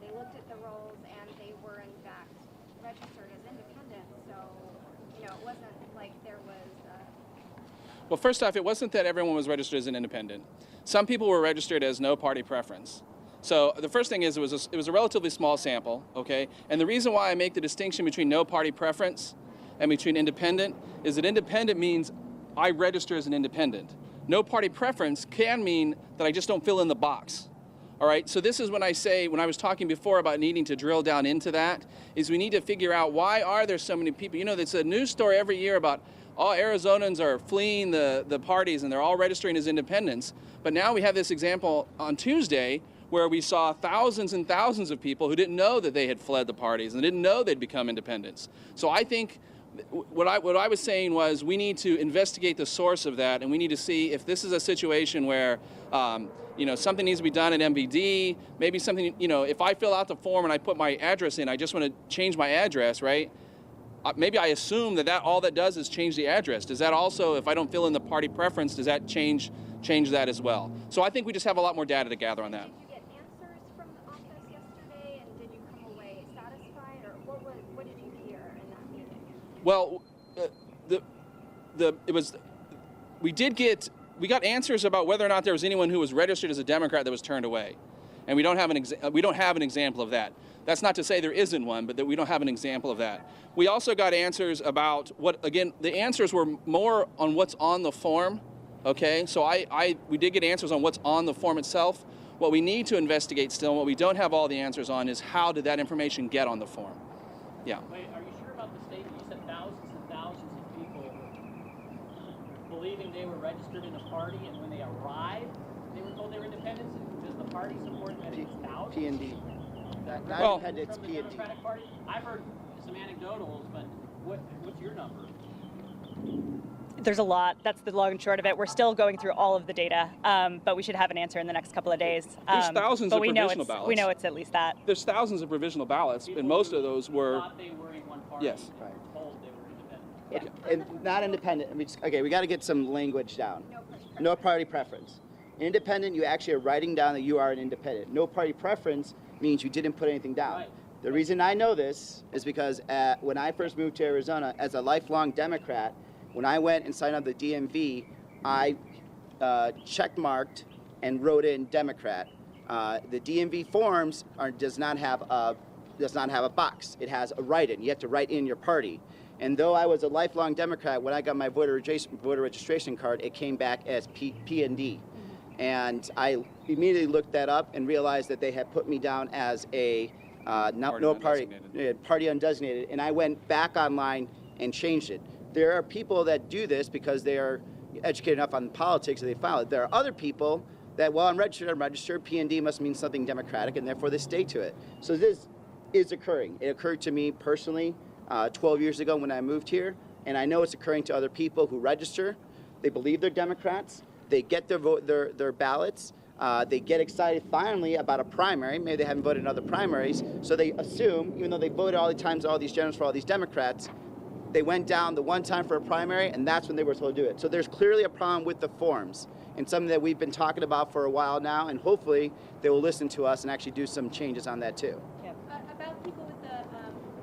They looked at the rolls and they were in fact registered as independent. So, you know, it wasn't like there was. Well, first off, it wasn't that everyone was registered as an independent. Some people were registered as no party preference. So the first thing is it was a relatively small sample, okay? And the reason why I make the distinction between no party preference and between independent is that independent means I register as an independent. No party preference can mean that I just don't fill in the box. All right, so this is when I say, when I was talking before about needing to drill down into that, is we need to figure out why are there so many people. You know, there's a news story every year about all Arizonans are fleeing the parties and they're all registering as independents. But now we have this example on Tuesday where we saw thousands and thousands of people who didn't know that they had fled the parties and didn't know they'd become independents. So I think what I was saying was we need to investigate the source of that, and we need to see if this is a situation where you know, something needs to be done at MVD, maybe something, you know, if I fill out the form and I put my address in, I just want to change my address, right? Maybe I assume that all that does is change the address. Does that also, if I don't fill in the party preference, does that change that as well? So I think we just have a lot more data to gather on that. Did you get answers from the office yesterday, and did you come away satisfied, or what did you hear in that meeting? Well, we got answers about whether or not there was anyone who was registered as a Democrat that was turned away, and we don't have an example of that. That's not to say there isn't one, but that we don't have an example of that. We also got answers about the answers were more on what's on the form. Okay, so we did get answers on what's on the form itself. What we need to investigate still, and what we don't have all the answers on, is how did that information get on the form? Yeah. Wait, are you sure about the statement? You said thousands and thousands of people believing they were registered in a party, and when they arrived, they were told they were independents. Does the party support that it's thousands? P&D. Well, Independents, from the P&D. Democratic Party? I've heard some anecdotals, but what's your number? There's a lot. That's the long and short of it. We're still going through all of the data, but we should have an answer in the next couple of days. There's thousands of provisional ballots. We know it's at least that. There's thousands of provisional ballots, and most of those were. Thought they were in one party. Yes. Right. Told they were independent. Yeah. And not independent. We got to get some language down. No party preference. Independent, you actually are writing down that you are an independent. No party preference means you didn't put anything down. Right. The reason I know this is because when I first moved to Arizona as a lifelong Democrat, when I went and signed up the DMV, I checkmarked and wrote in Democrat. The DMV forms does not have a box. It has a write-in. You have to write in your party. And though I was a lifelong Democrat, when I got my voter registration card, it came back as P&D. And I immediately looked that up and realized that they had put me down as a party undesignated. And I went back online and changed it. There are people that do this because they are educated enough on politics that they follow it. There are other people that, well, I'm registered, P&D must mean something Democratic, and therefore they stay to it. So this is occurring. It occurred to me personally 12 years ago when I moved here, and I know it's occurring to other people who register. They believe they're Democrats. They get their ballots. They get excited finally about a primary. Maybe they haven't voted in other primaries, so they assume, even though they voted all the times, all these generals for all these Democrats, they went down the one time for a primary, and that's when they were told to do it. So there's clearly a problem with the forms, and something that we've been talking about for a while now, and hopefully they will listen to us and actually do some changes on that too. Yep. About people with the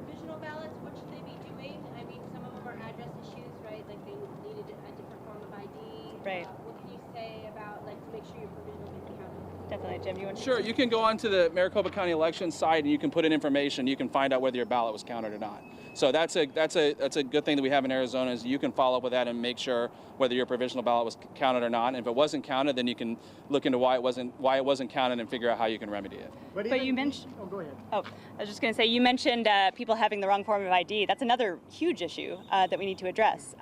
provisional ballots, what should they be doing? I mean, some of them are address issues, right? Like they needed a different form of ID. Right. What can you say about, like, to make sure your provisional gets counted? Definitely, Jim. You want to? Sure, you can go onto the Maricopa County election site and you can put in information. You can find out whether your ballot was counted or not. So that's a good thing that we have in Arizona, is you can follow up with that and make sure whether your provisional ballot was counted or not. And if it wasn't counted, then you can look into why it wasn't counted and figure out how you can remedy it. But you mentioned. Oh, go ahead. Oh, I was just going to say, you mentioned people having the wrong form of ID. That's another huge issue that we need to address.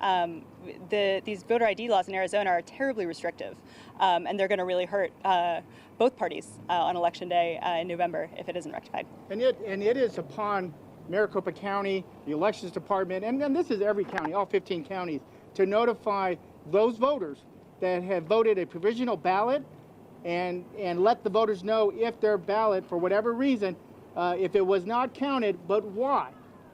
These voter ID laws in Arizona are terribly restrictive, and they're going to really hurt both parties on Election Day in November if it isn't rectified. And it is upon Maricopa County, the Elections Department, and this is every county, all 15 counties, to notify those voters that have voted a provisional ballot and let the voters know if their ballot, for whatever reason, if it was not counted, but why.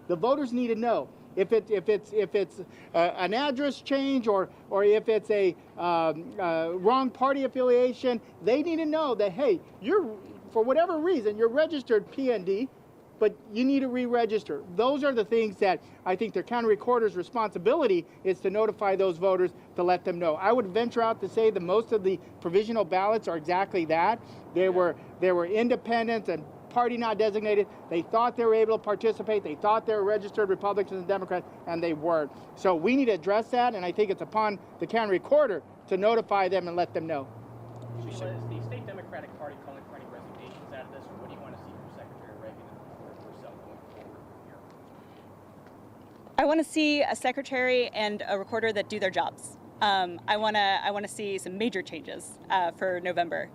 The voters need to know. If it's an address change or if it's a wrong party affiliation, they need to know that, hey, for whatever reason, you're registered PND, but you need to re-register. Those are the things that I think the county recorder's responsibility is to notify those voters to let them know. I would venture out to say that most of the provisional ballots are exactly that. They were independents and party not designated. They thought they were able to participate. They thought they were registered Republicans and Democrats, and they weren't. So we need to address that, and I think it's upon the county recorder to notify them and let them know. Sheila, is the state Democratic Party calling for any resignations out of this, or what do you want to see from Secretary Reagan and herself going forward here? I want to see a secretary and a recorder that do their jobs. I want to see some major changes for November.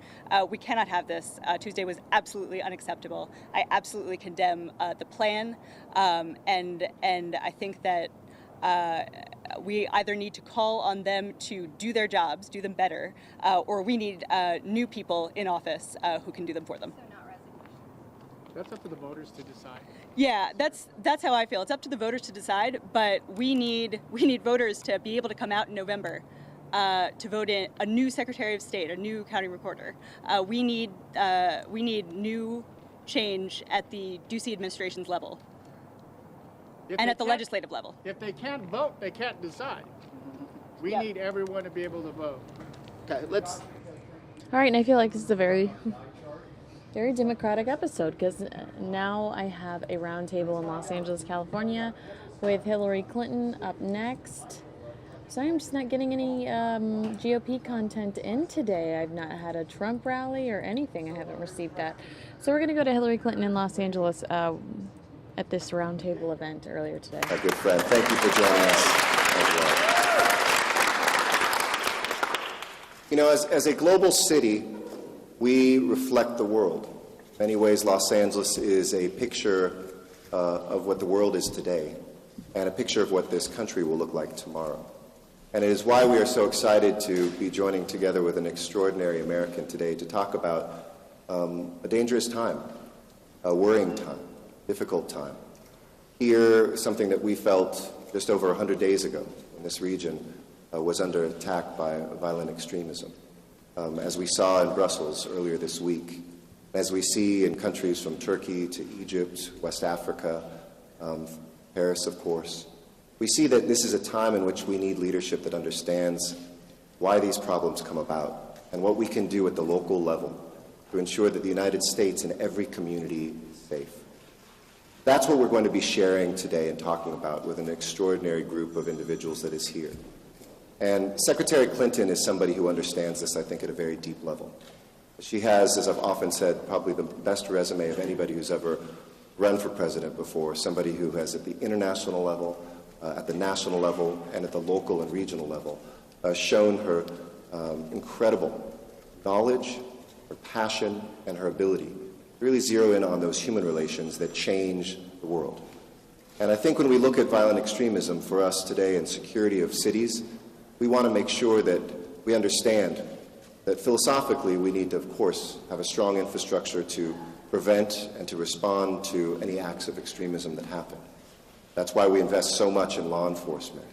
We cannot have this. Tuesday was absolutely unacceptable. I absolutely condemn the plan, and I think that we either need to call on them to do their jobs, do them better, or we need new people in office who can do them for them. That's up to the voters to decide. Yeah, that's how I feel. It's up to the voters to decide, but we need voters to be able to come out in November to vote in a new Secretary of State, a new county recorder. We need new change at the Ducey administration's level and at the legislative level. If they can't vote, they can't decide. We need everyone to be able to vote. Okay, let's. All right, and I feel like this is a very democratic episode because now I have a roundtable in Los Angeles, California with Hillary Clinton up next. So I'm just not getting any GOP content in today. I've not had a Trump rally or anything. I haven't received that. So we're going to go to Hillary Clinton in Los Angeles at this roundtable event earlier today. My good friend, thank you for joining us. You know, as a global city, we reflect the world. In many ways, Los Angeles is a picture of what the world is today and a picture of what this country will look like tomorrow. And it is why we are so excited to be joining together with an extraordinary American today to talk about a dangerous time, a worrying time, difficult time. Here, something that we felt just over 100 days ago in this region was under attack by violent extremism. As we saw in Brussels earlier this week, as we see in countries from Turkey to Egypt, West Africa, Paris, of course, we see that this is a time in which we need leadership that understands why these problems come about and what we can do at the local level to ensure that the United States and every community is safe. That's what we're going to be sharing today and talking about with an extraordinary group of individuals that is here. And Secretary Clinton is somebody who understands this, I think, at a very deep level. She has, as I've often said, probably the best resume of anybody who's ever run for president before, somebody who has at the international level, at the national level, and at the local and regional level, shown her incredible knowledge, her passion, and her ability to really zero in on those human relations that change the world. And I think when we look at violent extremism for us today and security of cities, we want to make sure that we understand that philosophically we need to, of course, have a strong infrastructure to prevent and to respond to any acts of extremism that happen. That's why we invest so much in law enforcement.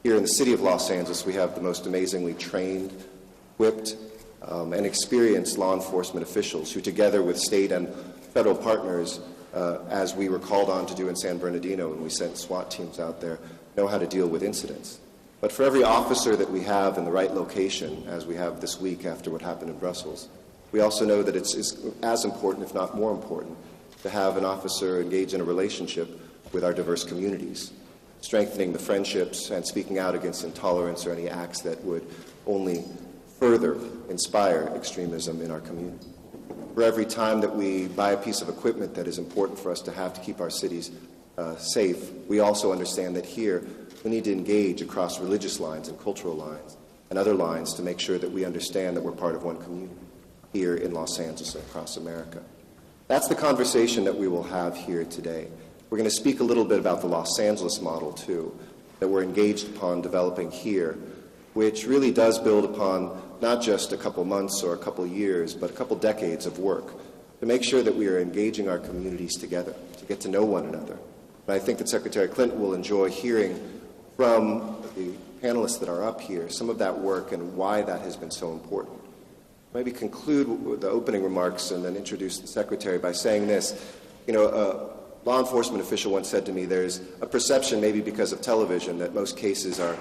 Here in the city of Los Angeles, we have the most amazingly trained, equipped, and experienced law enforcement officials who, together with state and federal partners, as we were called on to do in San Bernardino when we sent SWAT teams out there, know how to deal with incidents. But for every officer that we have in the right location, as we have this week after what happened in Brussels, we also know that it's as important, if not more important, to have an officer engage in a relationship with our diverse communities, strengthening the friendships and speaking out against intolerance or any acts that would only further inspire extremism in our community. For every time that we buy a piece of equipment that is important for us to have to keep our cities safe, we also understand that here we need to engage across religious lines and cultural lines and other lines to make sure that we understand that we're part of one community here in Los Angeles and across America. That's the conversation that we will have here today. We're going to speak a little bit about the Los Angeles model, too, that we're engaged upon developing here, which really does build upon not just a couple months or a couple years, but a couple decades of work to make sure that we are engaging our communities together, to get to know one another. And I think that Secretary Clinton will enjoy hearing from the panelists that are up here some of that work and why that has been so important. Maybe conclude with the opening remarks and then introduce the Secretary by saying this. You know, a law enforcement official once said to me, there's a perception, maybe because of television, that most cases are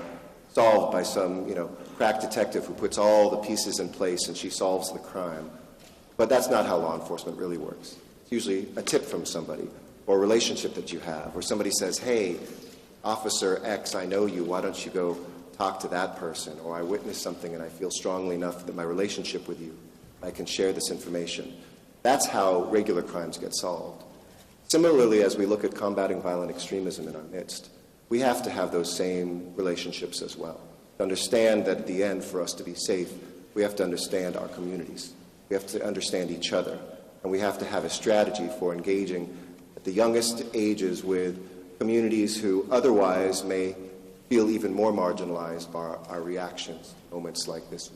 solved by some, crack detective who puts all the pieces in place and she solves the crime. But that's not how law enforcement really works. It's usually a tip from somebody or a relationship that you have, or somebody says, hey, Officer X, I know you, why don't you go talk to that person? Or I witnessed something and I feel strongly enough that my relationship with you, I can share this information. That's how regular crimes get solved. Similarly, as we look at combating violent extremism in our midst, we have to have those same relationships as well. To understand that at the end, for us to be safe, we have to understand our communities. We have to understand each other. And we have to have a strategy for engaging at the youngest ages with communities who otherwise may feel even more marginalized by our reactions to moments like this.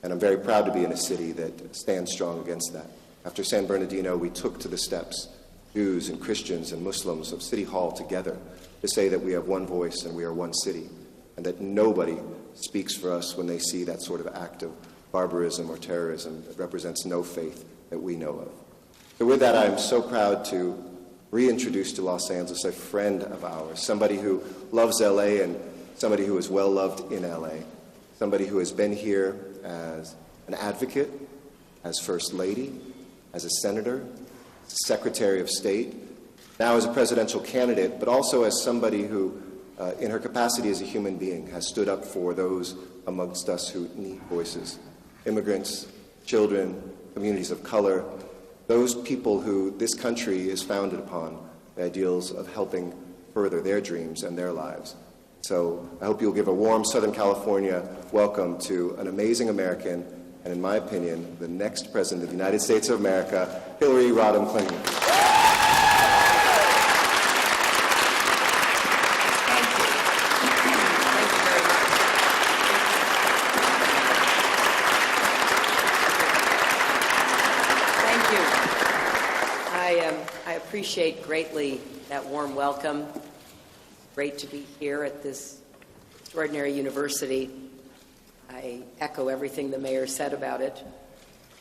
And I'm very proud to be in a city that stands strong against that. After San Bernardino, we took to the steps, Jews and Christians and Muslims of City Hall together, to say that we have one voice and we are one city, and that nobody speaks for us when they see that sort of act of barbarism or terrorism that represents no faith that we know of. So with that, I'm so proud to reintroduce to Los Angeles a friend of ours, somebody who loves LA and somebody who is well loved in LA, somebody who has been here as an advocate, as First Lady, as a senator, as a Secretary of State, now as a presidential candidate, but also as somebody who, in her capacity as a human being, has stood up for those amongst us who need voices. Immigrants, children, communities of color, those people who this country is founded upon, the ideals of helping further their dreams and their lives. So I hope you'll give a warm Southern California welcome to an amazing American, and in my opinion, the next President of the United States of America, Hillary Rodham Clinton. I appreciate greatly that warm welcome. Great to be here at this extraordinary university. I echo everything the mayor said about it.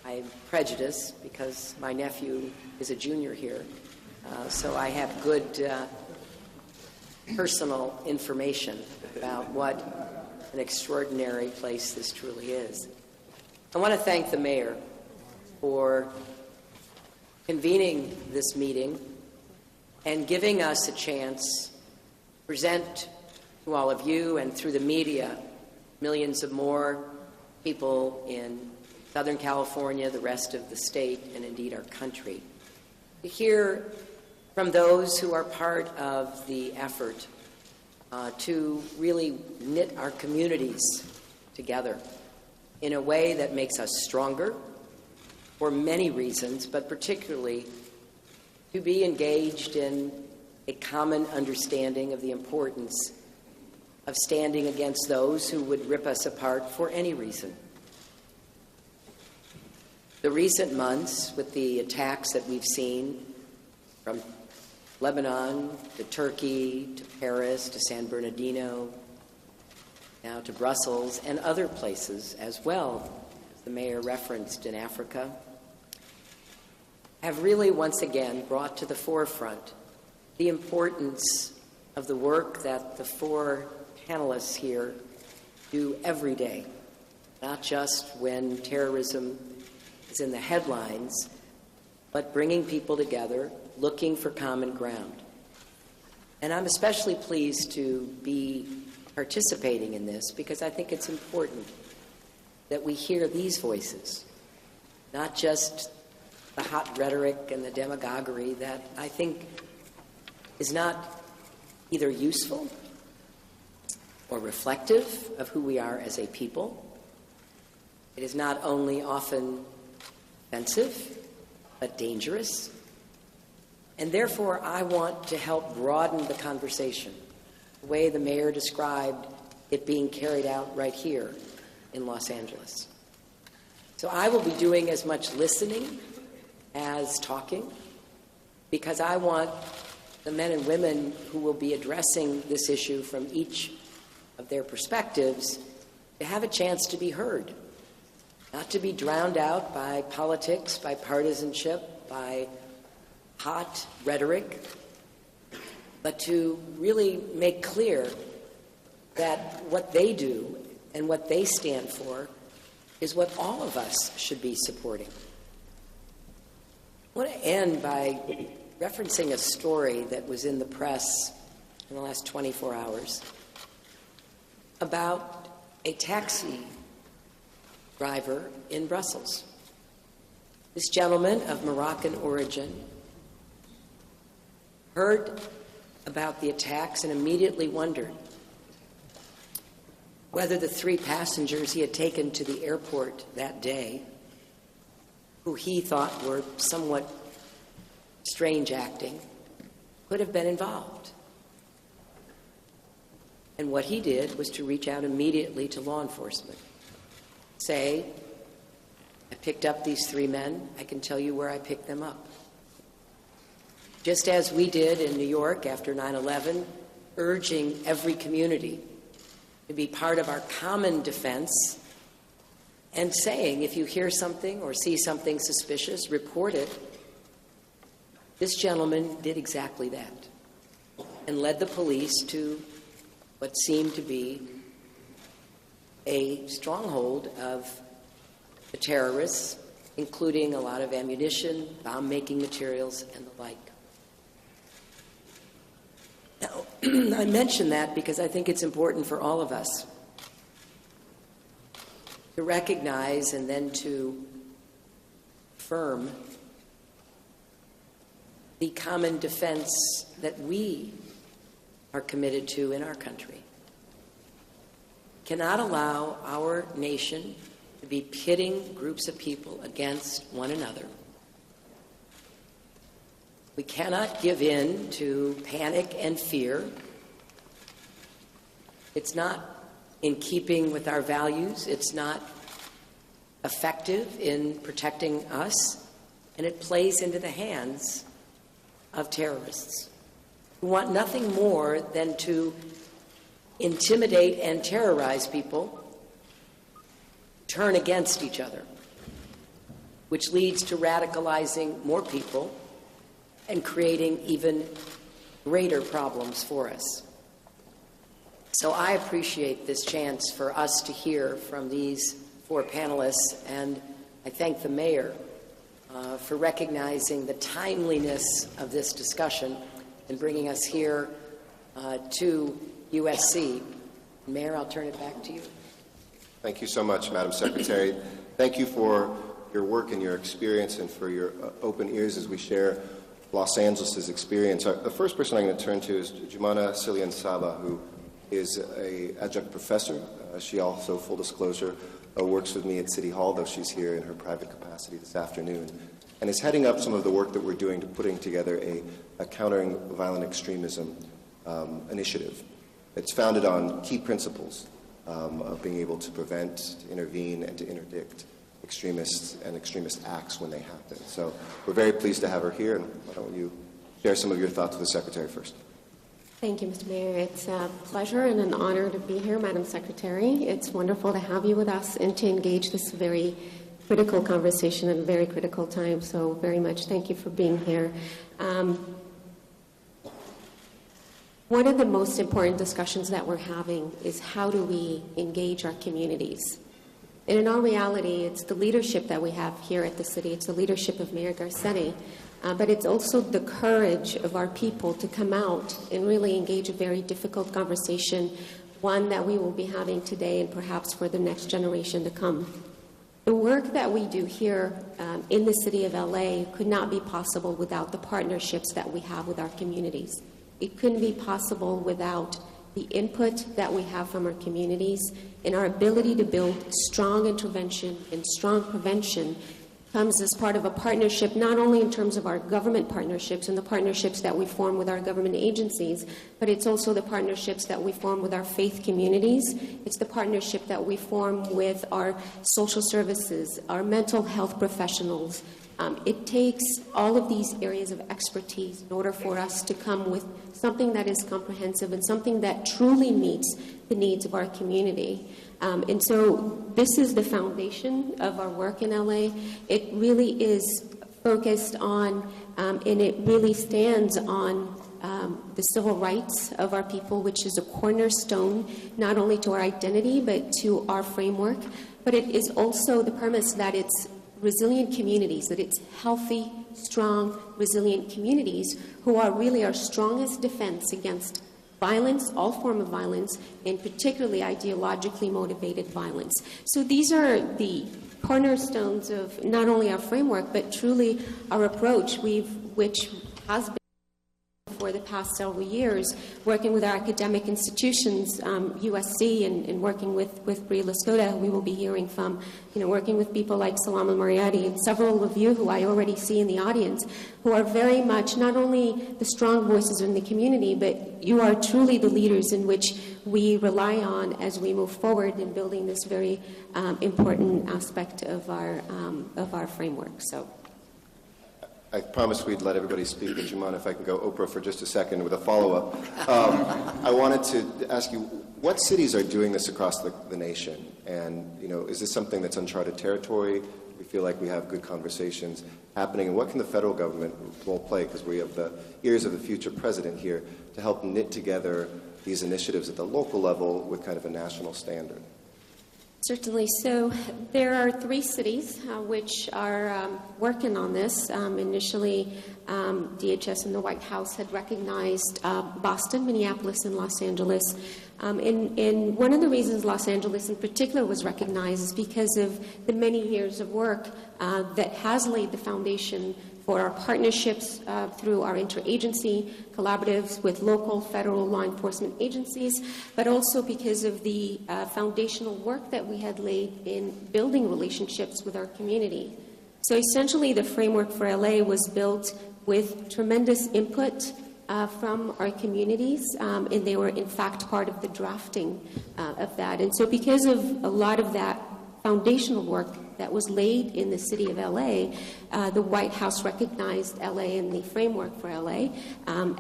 I'm prejudiced because my nephew is a junior here, so I have good personal information about what an extraordinary place this truly is. I want to thank the mayor for convening this meeting and giving us a chance to present to all of you and through the media millions of more people in Southern California, the rest of the state, and indeed our country, to hear from those who are part of the effort to really knit our communities together in a way that makes us stronger, for many reasons, but particularly to be engaged in a common understanding of the importance of standing against those who would rip us apart for any reason. The recent months, with the attacks that we've seen from Lebanon to Turkey to Paris to San Bernardino, now to Brussels and other places as well, as the mayor referenced in Africa, have really once again brought to the forefront the importance of the work that the four panelists here do every day, not just when terrorism is in the headlines, but bringing people together, looking for common ground. And I'm especially pleased to be participating in this because I think it's important that we hear these voices, not just the hot rhetoric and the demagoguery that I think is not either useful or reflective of who we are as a people. It is not only often offensive, but dangerous. And therefore, I want to help broaden the conversation, the way the mayor described it being carried out right here in Los Angeles. So I will be doing as much listening as talking, because I want the men and women who will be addressing this issue from each of their perspectives to have a chance to be heard, not to be drowned out by politics, by partisanship, by hot rhetoric, but to really make clear that what they do and what they stand for is what all of us should be supporting. I want to end by referencing a story that was in the press in the last 24 hours about a taxi driver in Brussels. This gentleman of Moroccan origin heard about the attacks and immediately wondered whether the 3 passengers he had taken to the airport that day, who he thought were somewhat strange acting, could have been involved. And what he did was to reach out immediately to law enforcement. Say, I picked up these 3 men. I can tell you where I picked them up. Just as we did in New York after 9/11, urging every community to be part of our common defense and saying, if you hear something or see something suspicious, report it. This gentleman did exactly that and led the police to what seemed to be a stronghold of the terrorists, including a lot of ammunition, bomb-making materials, and the like. Now, I mention that because I think it's important for all of us to recognize and then to affirm the common defense that we are committed to in our country. Cannot allow our nation to be pitting groups of people against one another. We cannot give in to panic and fear. It's not in keeping with our values. It's not effective in protecting us. And it plays into the hands of terrorists who want nothing more than to intimidate and terrorize people, turn against each other, which leads to radicalizing more people and creating even greater problems for us. So I appreciate this chance for us to hear from these 4 panelists, and I thank the mayor for recognizing the timeliness of this discussion and bringing us here to USC. Mayor, I'll turn it back to you. Thank you so much, Madam Secretary. Thank you for your work and your experience and for your open ears as we share Los Angeles' experience. The first person I'm going to turn to is Jumana Silian Saba, who is an adjunct professor. She also, full disclosure, works with me at City Hall, though she's here in her private capacity this afternoon. and is heading up some of the work that we're doing to putting together a countering violent extremism initiative. It's founded on key principles of being able to prevent, to intervene, and to interdict extremists and extremist acts when they happen. So we're very pleased to have her here, and why don't you share some of your thoughts with the Secretary first. Thank you, Mr. Mayor. It's a pleasure and an honor to be here, Madam Secretary. It's wonderful to have you with us and to engage this very critical conversation at a very critical time. So very much thank you for being here. One of the most important discussions that we're having is how do we engage our communities? And in all reality, it's the leadership that we have here at the city. It's the leadership of Mayor Garcetti. But it's also the courage of our people to come out and really engage a very difficult conversation, one that we will be having today and perhaps for the next generation to come. The work that we do here in the city of LA could not be possible without the partnerships that we have with our communities. It couldn't be possible without the input that we have from our communities, and our ability to build strong intervention and strong prevention comes as part of a partnership, not only in terms of our government partnerships and the partnerships that we form with our government agencies, but it's also the partnerships that we form with our faith communities. It's the partnership that we form with our social services, our mental health professionals. It takes all of these areas of expertise in order for us to come with something that is comprehensive and something that truly meets the needs of our community. And so this is the foundation of our work in LA. It really is focused on, and it really stands on the civil rights of our people, which is a cornerstone not only to our identity but to our framework. But it is also the premise that it's resilient communities, that it's healthy, strong, resilient communities who are really our strongest defense against violence, all form of violence, and particularly ideologically motivated violence. So these are the cornerstones of not only our framework, but truly our approach, which has been for the past several years, working with our academic institutions, USC, and working with Brie Lascota, who we will be hearing from, working with people like Salam al-Mariyati and several of you who I already see in the audience, who are very much not only the strong voices in the community, but you are truly the leaders in which we rely on as we move forward in building this very important aspect of our framework. So. I promised we'd let everybody speak, but Juman, if I can go Oprah for just a second with a follow-up. I wanted to ask you, what cities are doing this across the nation? And, is this something that's uncharted territory? Do we feel like we have good conversations happening? And what can the federal government role play? Because we have the ears of the future president here to help knit together these initiatives at the local level with kind of a national standard. Certainly. So there are 3 cities which are working on this. Initially, DHS and the White House had recognized Boston, Minneapolis, and Los Angeles. And one of the reasons Los Angeles in particular was recognized is because of the many years of work that has laid the foundation for our partnerships through our interagency collaboratives with local, federal law enforcement agencies, but also because of the foundational work that we had laid in building relationships with our community. So essentially, the framework for LA was built with tremendous input from our communities, and they were in fact part of the drafting of that. And so because of a lot of that foundational work that was laid in the city of LA, the White House recognized LA and the framework for LA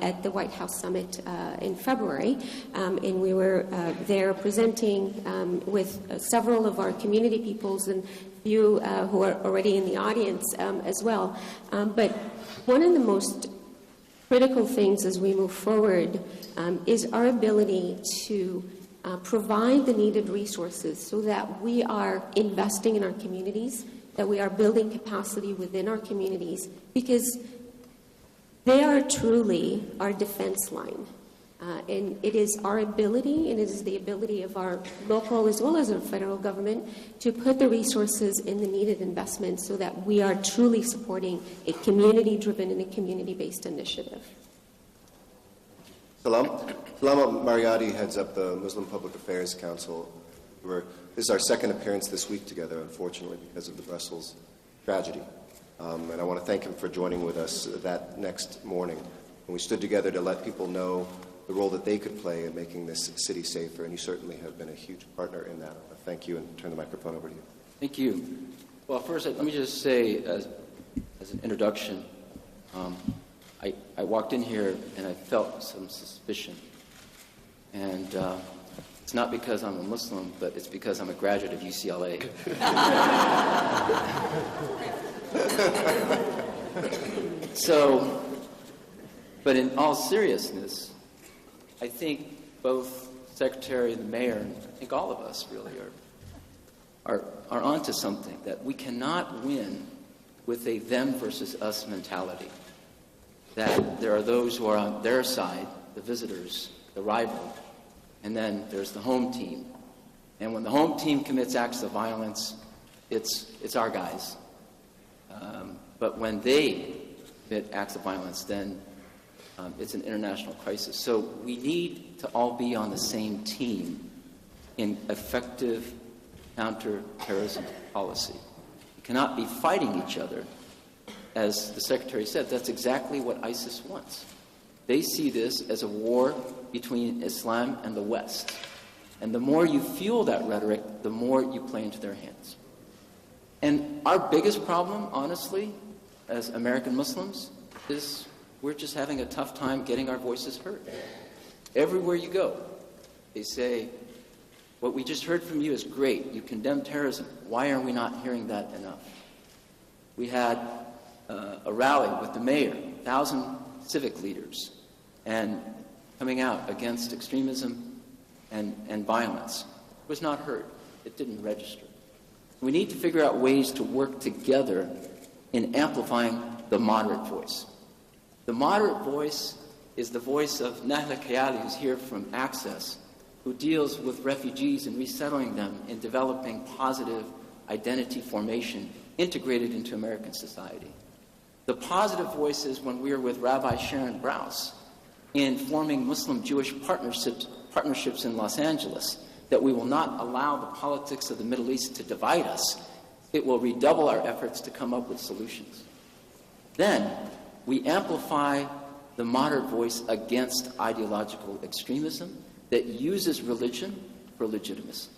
at the White House Summit in February. And we were there presenting with several of our community peoples and you who are already in the audience as well. But one of the most critical things as we move forward is our ability to provide the needed resources so that we are investing in our communities, that we are building capacity within our communities, because they are truly our defense line. And it is our ability, and it is the ability of our local as well as our federal government to put the resources in the needed investments so that we are truly supporting a community-driven and a community-based initiative. Salam al-Mariyati heads up the Muslim Public Affairs Council. This is our second appearance this week together, unfortunately, because of the Brussels tragedy. And I want to thank him for joining with us that next morning. And we stood together to let people know the role that they could play in making this city safer, and you certainly have been a huge partner in that. Thank you, and turn the microphone over to you. Thank you. Well, first, let me just say, as an introduction, I walked in here and I felt some suspicion. And it's not because I'm a Muslim, but it's because I'm a graduate of UCLA. But in all seriousness, I think both Secretary and the Mayor, and I think all of us really are onto something, that we cannot win with a them versus us mentality. That there are those who are on their side, the visitors, the rival, and then there's the home team. And when the home team commits acts of violence, it's our guys. But when they commit acts of violence, then it's an international crisis. So we need to all be on the same team in effective counterterrorism policy. We cannot be fighting each other. As the Secretary said, that's exactly what ISIS wants. They see this as a war between Islam and the West. And the more you fuel that rhetoric, the more you play into their hands. And our biggest problem, honestly, as American Muslims, is we're just having a tough time getting our voices heard. Everywhere you go, they say, what we just heard from you is great. You condemn terrorism. Why are we not hearing that enough? We had a rally with the mayor, 1,000 civic leaders, and coming out against extremism and violence. It was not heard. It didn't register. We need to figure out ways to work together in amplifying the moderate voice. The moderate voice is the voice of Nahla Kayali, who's here from Access, who deals with refugees and resettling them and developing positive identity formation integrated into American society. The positive voice is when we are with Rabbi Sharon Brous in forming Muslim-Jewish partnerships in Los Angeles, that we will not allow the politics of the Middle East to divide us. It will redouble our efforts to come up with solutions. Then we amplify the moderate voice against ideological extremism that uses religion for legitimacy.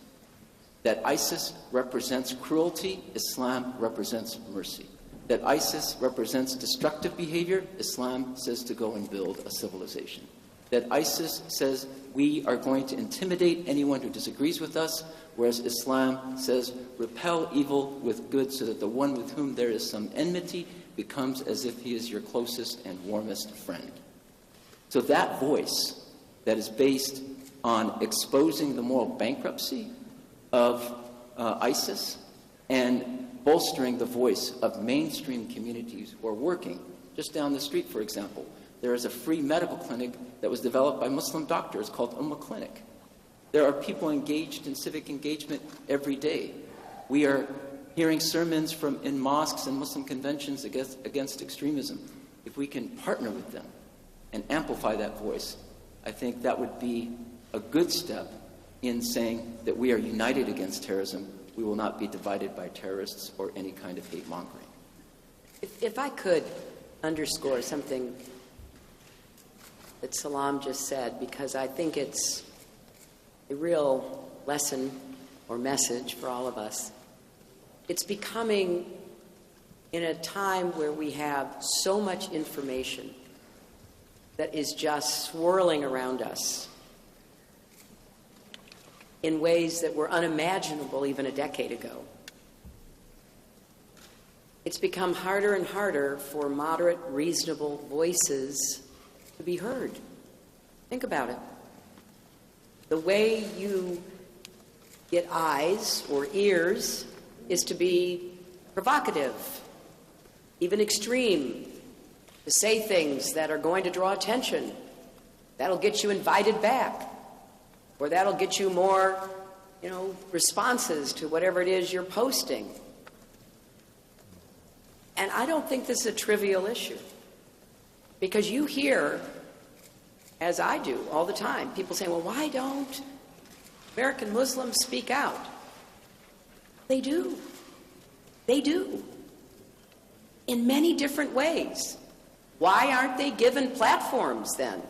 That ISIS represents cruelty, Islam represents mercy. That ISIS represents destructive behavior, Islam says to go and build a civilization. That ISIS says we are going to intimidate anyone who disagrees with us, whereas Islam says repel evil with good so that the one with whom there is some enmity becomes as if he is your closest and warmest friend. So that voice that is based on exposing the moral bankruptcy of ISIS and bolstering the voice of mainstream communities who are working. Just down the street, for example, there is a free medical clinic that was developed by Muslim doctors called Clinic. There are people engaged in civic engagement every day. We are hearing sermons in mosques and Muslim conventions against extremism. If we can partner with them and amplify that voice, I think that would be a good step in saying that we are united against terrorism. We will not be divided by terrorists or any kind of hate mongering. If I could underscore something that Salam just said, because I think it's a real lesson or message for all of us. It's becoming, in a time where we have so much information that is just swirling around us in ways that were unimaginable even a decade ago. It's become harder and harder for moderate, reasonable voices to be heard. Think about it. The way you get eyes or ears is to be provocative, even extreme, to say things that are going to draw attention. That'll get you invited back. Or that'll get you more, responses to whatever it is you're posting. And I don't think this is a trivial issue. Because you hear, as I do all the time, people saying, well, why don't American Muslims speak out? They do. They do. in many different ways. Why aren't they given platforms then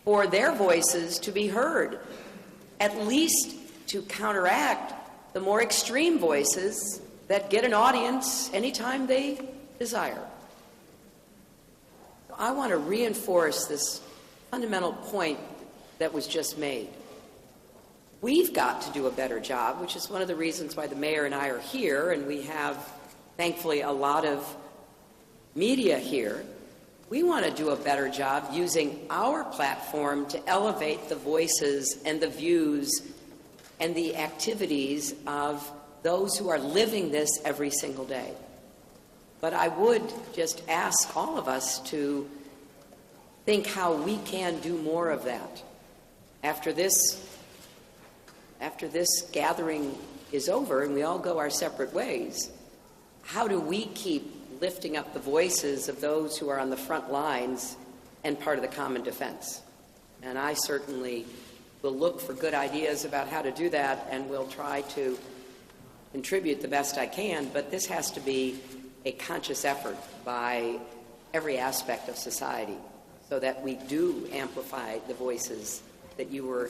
for their voices to be heard, at least to counteract the more extreme voices that get an audience anytime they desire? I want to reinforce this fundamental point that was just made. We've got to do a better job, which is one of the reasons why the mayor and I are here, and we have, thankfully, a lot of media here. We want to do a better job using our platform to elevate the voices and the views and the activities of those who are living this every single day. But I would just ask all of us to think how we can do more of that. After this gathering is over and we all go our separate ways, how do we keep lifting up the voices of those who are on the front lines and part of the common defense? And I certainly will look for good ideas about how to do that, and will try to contribute the best I can, but this has to be a conscious effort by every aspect of society so that we do amplify the voices that you were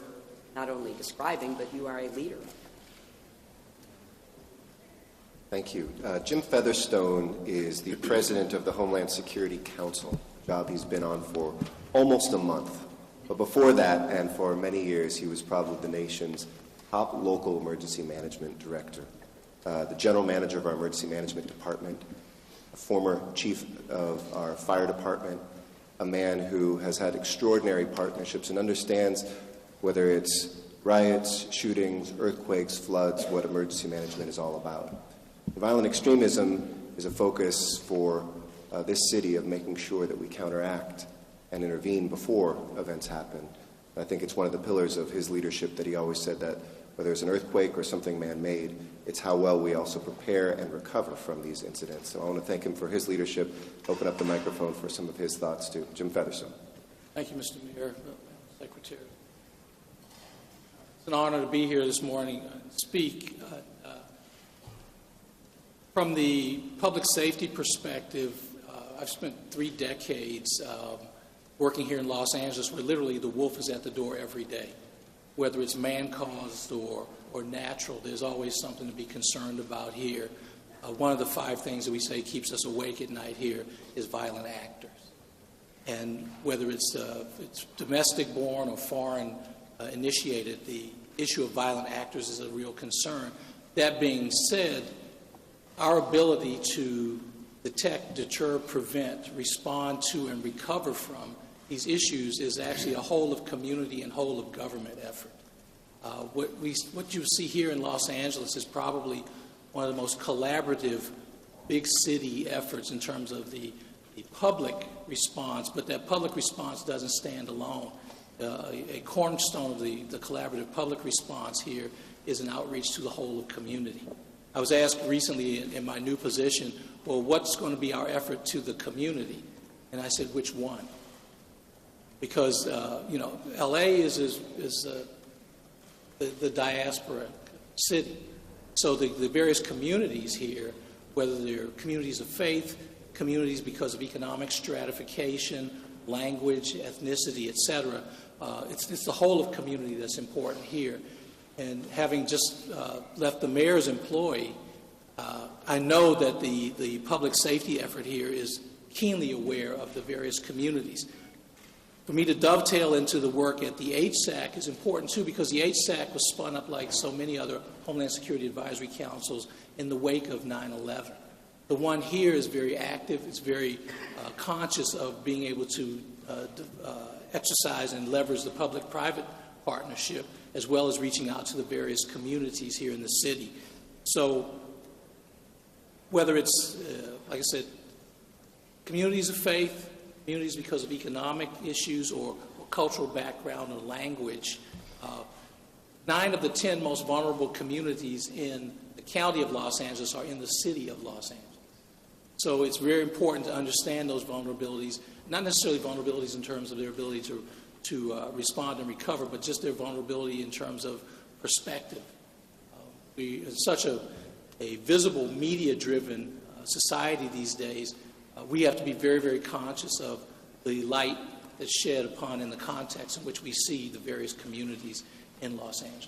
not only describing, but you are a leader of. Thank you. Jim Featherstone is the president of the Homeland Security Council, a job he's been on for almost a month. But before that, and for many years, he was probably the nation's top local emergency management director, the general manager of our emergency management department, a former chief of our fire department, a man who has had extraordinary partnerships and understands whether it's riots, shootings, earthquakes, floods, what emergency management is all about. Violent extremism is a focus for this city of making sure that we counteract and intervene before events happen. I think it's one of the pillars of his leadership that he always said that whether it's an earthquake or something man-made, it's how well we also prepare and recover from these incidents. So I want to thank him for his leadership. Open up the microphone for some of his thoughts too. Jim Featherstone. Thank you, Mr. Mayor, Secretary. It's an honor to be here this morning and speak. From the public safety perspective, I've spent 3 decades working here in Los Angeles, where literally the wolf is at the door every day. Whether it's man-caused or natural, there's always something to be concerned about here. One of the 5 things that we say keeps us awake at night here is violent actors. And whether it's domestic-born or foreign-initiated, the issue of violent actors is a real concern. That being said, our ability to detect, deter, prevent, respond to, and recover from these issues is actually a whole of community and whole of government effort. What you see here in Los Angeles is probably one of the most collaborative big city efforts in terms of the public response, but that public response doesn't stand alone. A cornerstone of the collaborative public response here is an outreach to the whole of community. I was asked recently in my new position, well, what's going to be our effort to the community? And I said, which one? Because, L.A. is the diaspora city. So the various communities here, whether they're communities of faith, communities because of economic stratification, language, ethnicity, etc., it's the whole of community that's important here. And having just left the mayor's employ, I know that the public safety effort here is keenly aware of the various communities. For me to dovetail into the work at the HSAC is important, too, because the HSAC was spun up like so many other Homeland Security Advisory Councils in the wake of 9/11. The one here is very active. It's very conscious of being able to exercise and leverage the public-private partnership, as well as reaching out to the various communities here in the city. So whether it's, like I said, communities of faith, communities because of economic issues or cultural background or language, 9 of the 10 most vulnerable communities in the county of Los Angeles are in the city of Los Angeles. So it's very important to understand those vulnerabilities, not necessarily vulnerabilities in terms of their ability to respond and recover, but just their vulnerability in terms of perspective. It's such a visible, media-driven society these days, we have to be very, very conscious of the light that's shed upon in the context in which we see the various communities in Los Angeles.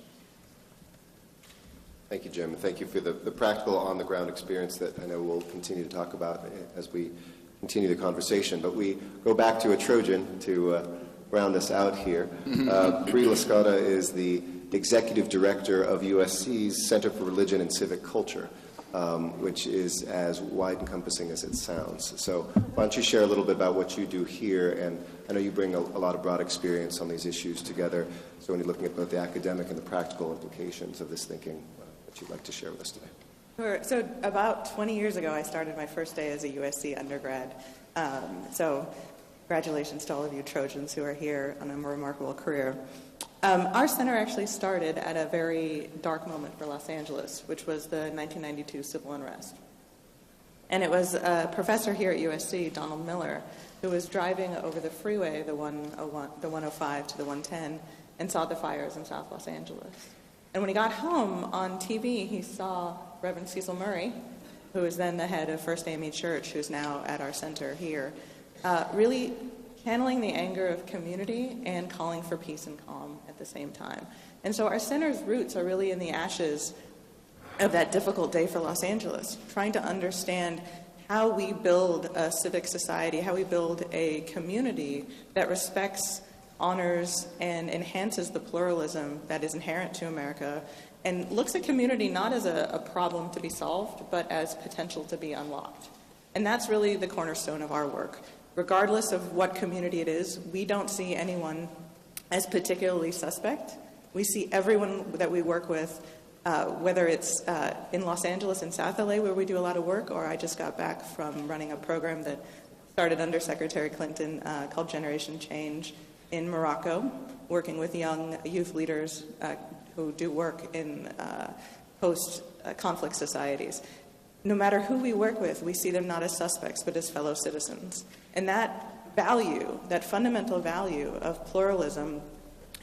Thank you, Jim. Thank you for the practical on-the-ground experience that I know we'll continue to talk about as we continue the conversation. But we go back to a Trojan to round us out here. Brie Lascota is the Executive Director of USC's Center for Religion and Civic Culture, which is as wide-encompassing as it sounds. So why don't you share a little bit about what you do here? And I know you bring a lot of broad experience on these issues together. So when you're looking at both the academic and the practical implications of this thinking, what you'd like to share with us today. Sure. So about 20 years ago, I started my first day as a USC undergrad. So congratulations to all of you Trojans who are here on a remarkable career. Our center actually started at a very dark moment for Los Angeles, which was the 1992 civil unrest. And it was a professor here at USC, Donald Miller, who was driving over the freeway, the 105 to the 110, and saw the fires in South Los Angeles. And when he got home on TV, he saw Reverend Cecil Murray, who was then the head of First AME Church, who's now at our center here, really channeling the anger of community and calling for peace and calm at the same time. And so our center's roots are really in the ashes of that difficult day for Los Angeles, trying to understand how we build a civic society, how we build a community that respects, honors, and enhances the pluralism that is inherent to America, and looks at community not as a problem to be solved, but as potential to be unlocked. And that's really the cornerstone of our work. Regardless of what community it is, we don't see anyone as particularly suspect. We see everyone that we work with, whether it's in Los Angeles and South LA where we do a lot of work, or I just got back from running a program that started under Secretary Clinton called Generation Change in Morocco, working with young youth leaders who do work in post-conflict societies. No matter who we work with, we see them not as suspects, but as fellow citizens. And that value, that fundamental value of pluralism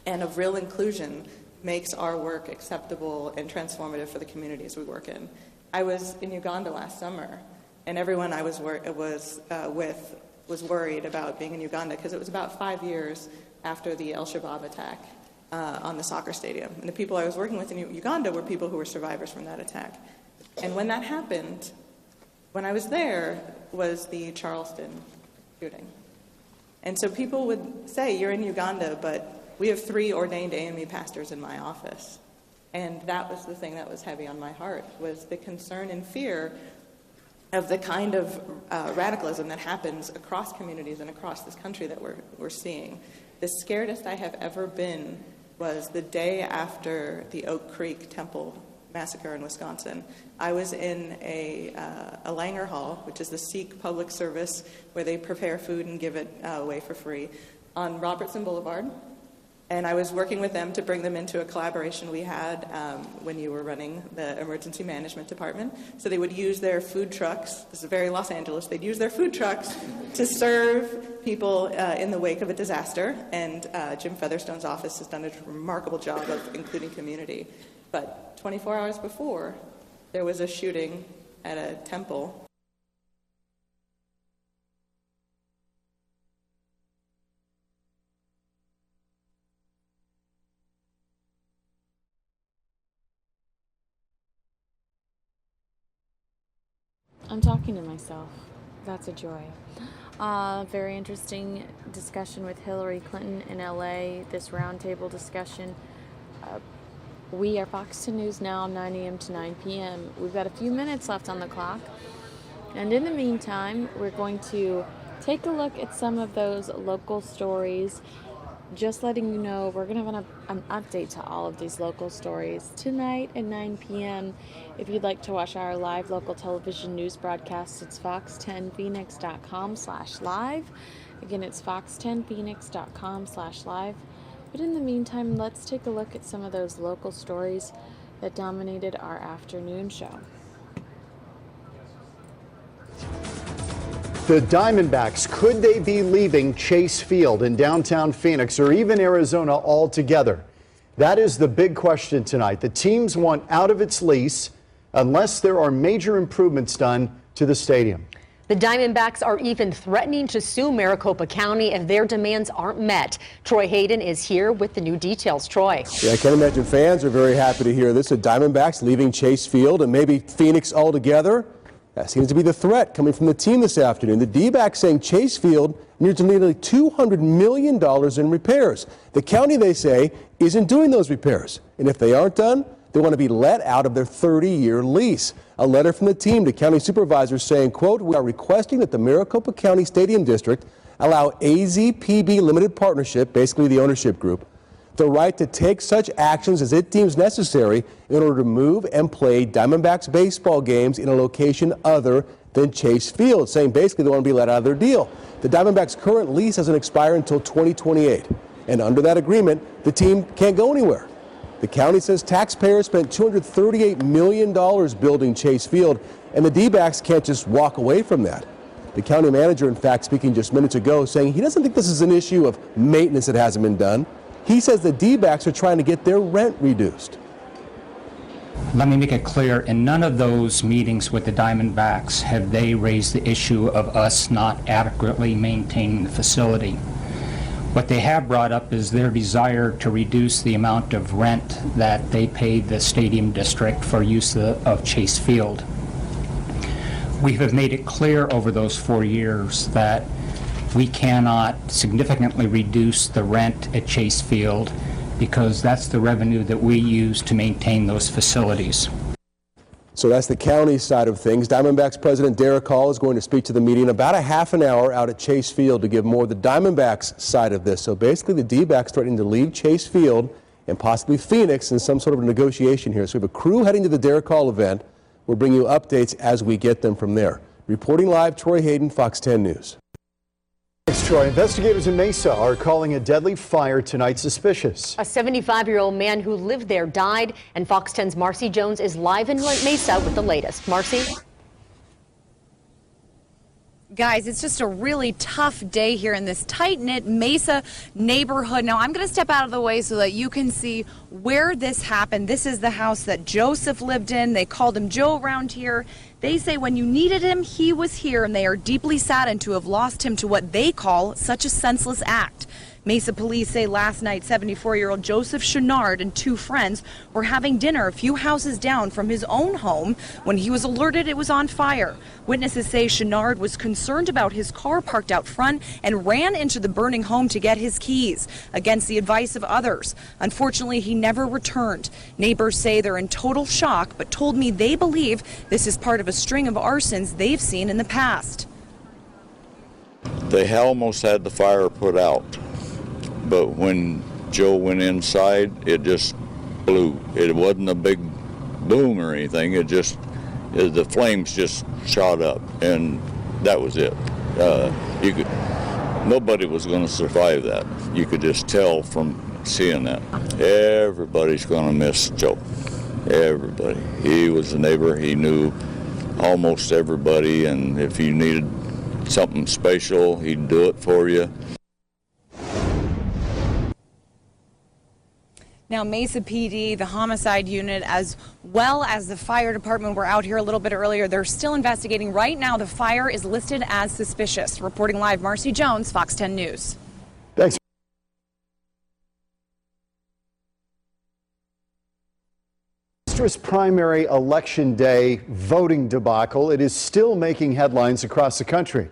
and of real inclusion makes our work acceptable and transformative for the communities we work in. I was in Uganda last summer, and everyone I was with was worried about being in Uganda because it was about 5 years after the Al-Shabaab attack on the soccer stadium. And the people I was working with in Uganda were people who were survivors from that attack. And when that happened, when I was there, was the Charleston shooting. And so people would say, you're in Uganda, but we have 3 ordained AME pastors in my office. And that was the thing that was heavy on my heart, was the concern and fear of the kind of radicalism that happens across communities and across this country that we're seeing. The scaredest I have ever been was the day after the Oak Creek Temple massacre in Wisconsin. I was in a Langer Hall, which is the Sikh public service where they prepare food and give it away for free, on Robertson Boulevard. And I was working with them to bring them into a collaboration we had when you were running the emergency management department. So they would use their food trucks, this is very Los Angeles, they'd use their food trucks to serve people in the wake of a disaster. And Jim Featherstone's office has done a remarkable job of including community. But 24 hours before, there was a shooting at a temple. I'm talking to myself. That's a joy. Very interesting discussion with Hillary Clinton in LA, this roundtable discussion. We are Fox 10 News Now, 9 a.m. to 9 p.m. We've got a few minutes left on the clock. And in the meantime, we're going to take a look at some of those local stories. Just letting you know, we're going to have an update to all of these local stories tonight at 9 p.m. If you'd like to watch our live local television news broadcast, it's fox10phoenix.com/live. Again, it's fox10phoenix.com/live. But in the meantime, let's take a look at some of those local stories that dominated our afternoon show. The Diamondbacks, could they be leaving Chase Field in downtown Phoenix or even Arizona altogether? That is the big question tonight. The teams want out of its lease unless there are major improvements done to the stadium. The Diamondbacks are even threatening to sue Maricopa County if their demands aren't met. Troy Hayden is here with the new details. Troy. Yeah, I can imagine fans are very happy to hear this. The Diamondbacks leaving Chase Field and maybe Phoenix altogether. That seems to be the threat coming from the team this afternoon. The D-backs saying Chase Field needs nearly $200 million in repairs. The county, they say, isn't doing those repairs. And if they aren't done, they want to be let out of their 30-year lease. A letter from the team to county supervisors saying, quote, we are requesting that the Maricopa County Stadium District allow AZPB Limited Partnership, basically the ownership group, the right to take such actions as it deems necessary in order to move and play Diamondbacks baseball games in a location other than Chase Field, saying basically they want to be let out of their deal. The Diamondbacks' current lease doesn't expire until 2028, and under that agreement, the team can't go anywhere. The county says taxpayers spent $238 million building Chase Field, and the D-backs can't just walk away from that. The county manager, in fact, speaking just minutes ago, saying he doesn't think this is an issue of maintenance that hasn't been done. He says the D-backs are trying to get their rent reduced. Let me make it clear, in none of those meetings with the Diamondbacks have they raised the issue of us not adequately maintaining the facility. What they have brought up is their desire to reduce the amount of rent that they pay the stadium district for use of Chase Field. We have made it clear over those 4 years that we cannot significantly reduce the rent at Chase Field because that's the revenue that we use to maintain those facilities. So that's the county side of things. Diamondbacks President Derek Hall is going to speak to the media in about a half an hour out at Chase Field to give more of the Diamondbacks side of this. So basically the D-backs threatening to leave Chase Field and possibly Phoenix in some sort of a negotiation here. So we have a crew heading to the Derek Hall event. We'll bring you updates as we get them from there. Reporting live, Troy Hayden, Fox 10 News. Thanks, Troy. Investigators in Mesa are calling a deadly fire tonight suspicious. A 75-year-old man who lived there died, and Fox 10's Marcy Jones is live in Mesa with the latest. Marcy? Guys, it's just a really tough day here in this tight-knit Mesa neighborhood. Now, I'm going to step out of the way so that you can see where this happened. This is the house that Joseph lived in. They called him Joe around here. They say when you needed him, he was here, and they are deeply saddened to have lost him to what they call such a senseless act. Mesa police say last night 74-year-old Joseph Chenard and two friends were having dinner a few houses down from his own home when he was alerted it was on fire. Witnesses say Chenard was concerned about his car parked out front and ran into the burning home to get his keys, against the advice of others. Unfortunately, he never returned. Neighbors say they're in total shock, but told me they believe this is part of a string of arsons they've seen in the past. They almost had the fire put out. But when Joe went inside, it just blew. It wasn't a big boom or anything. The flames just shot up, and that was it. Nobody was going to survive that. You could just tell from seeing that. Everybody's going to miss Joe. Everybody. He was a neighbor. He knew almost everybody, and if you needed something special, he'd do it for you. Now, Mesa PD, the homicide unit, as well as the fire department were out here a little bit earlier. They're still investigating. Right now, the fire is listed as suspicious. Reporting live, Marcy Jones, Fox 10 News. Thanks. Primary election day voting debacle. It is still making headlines across the country.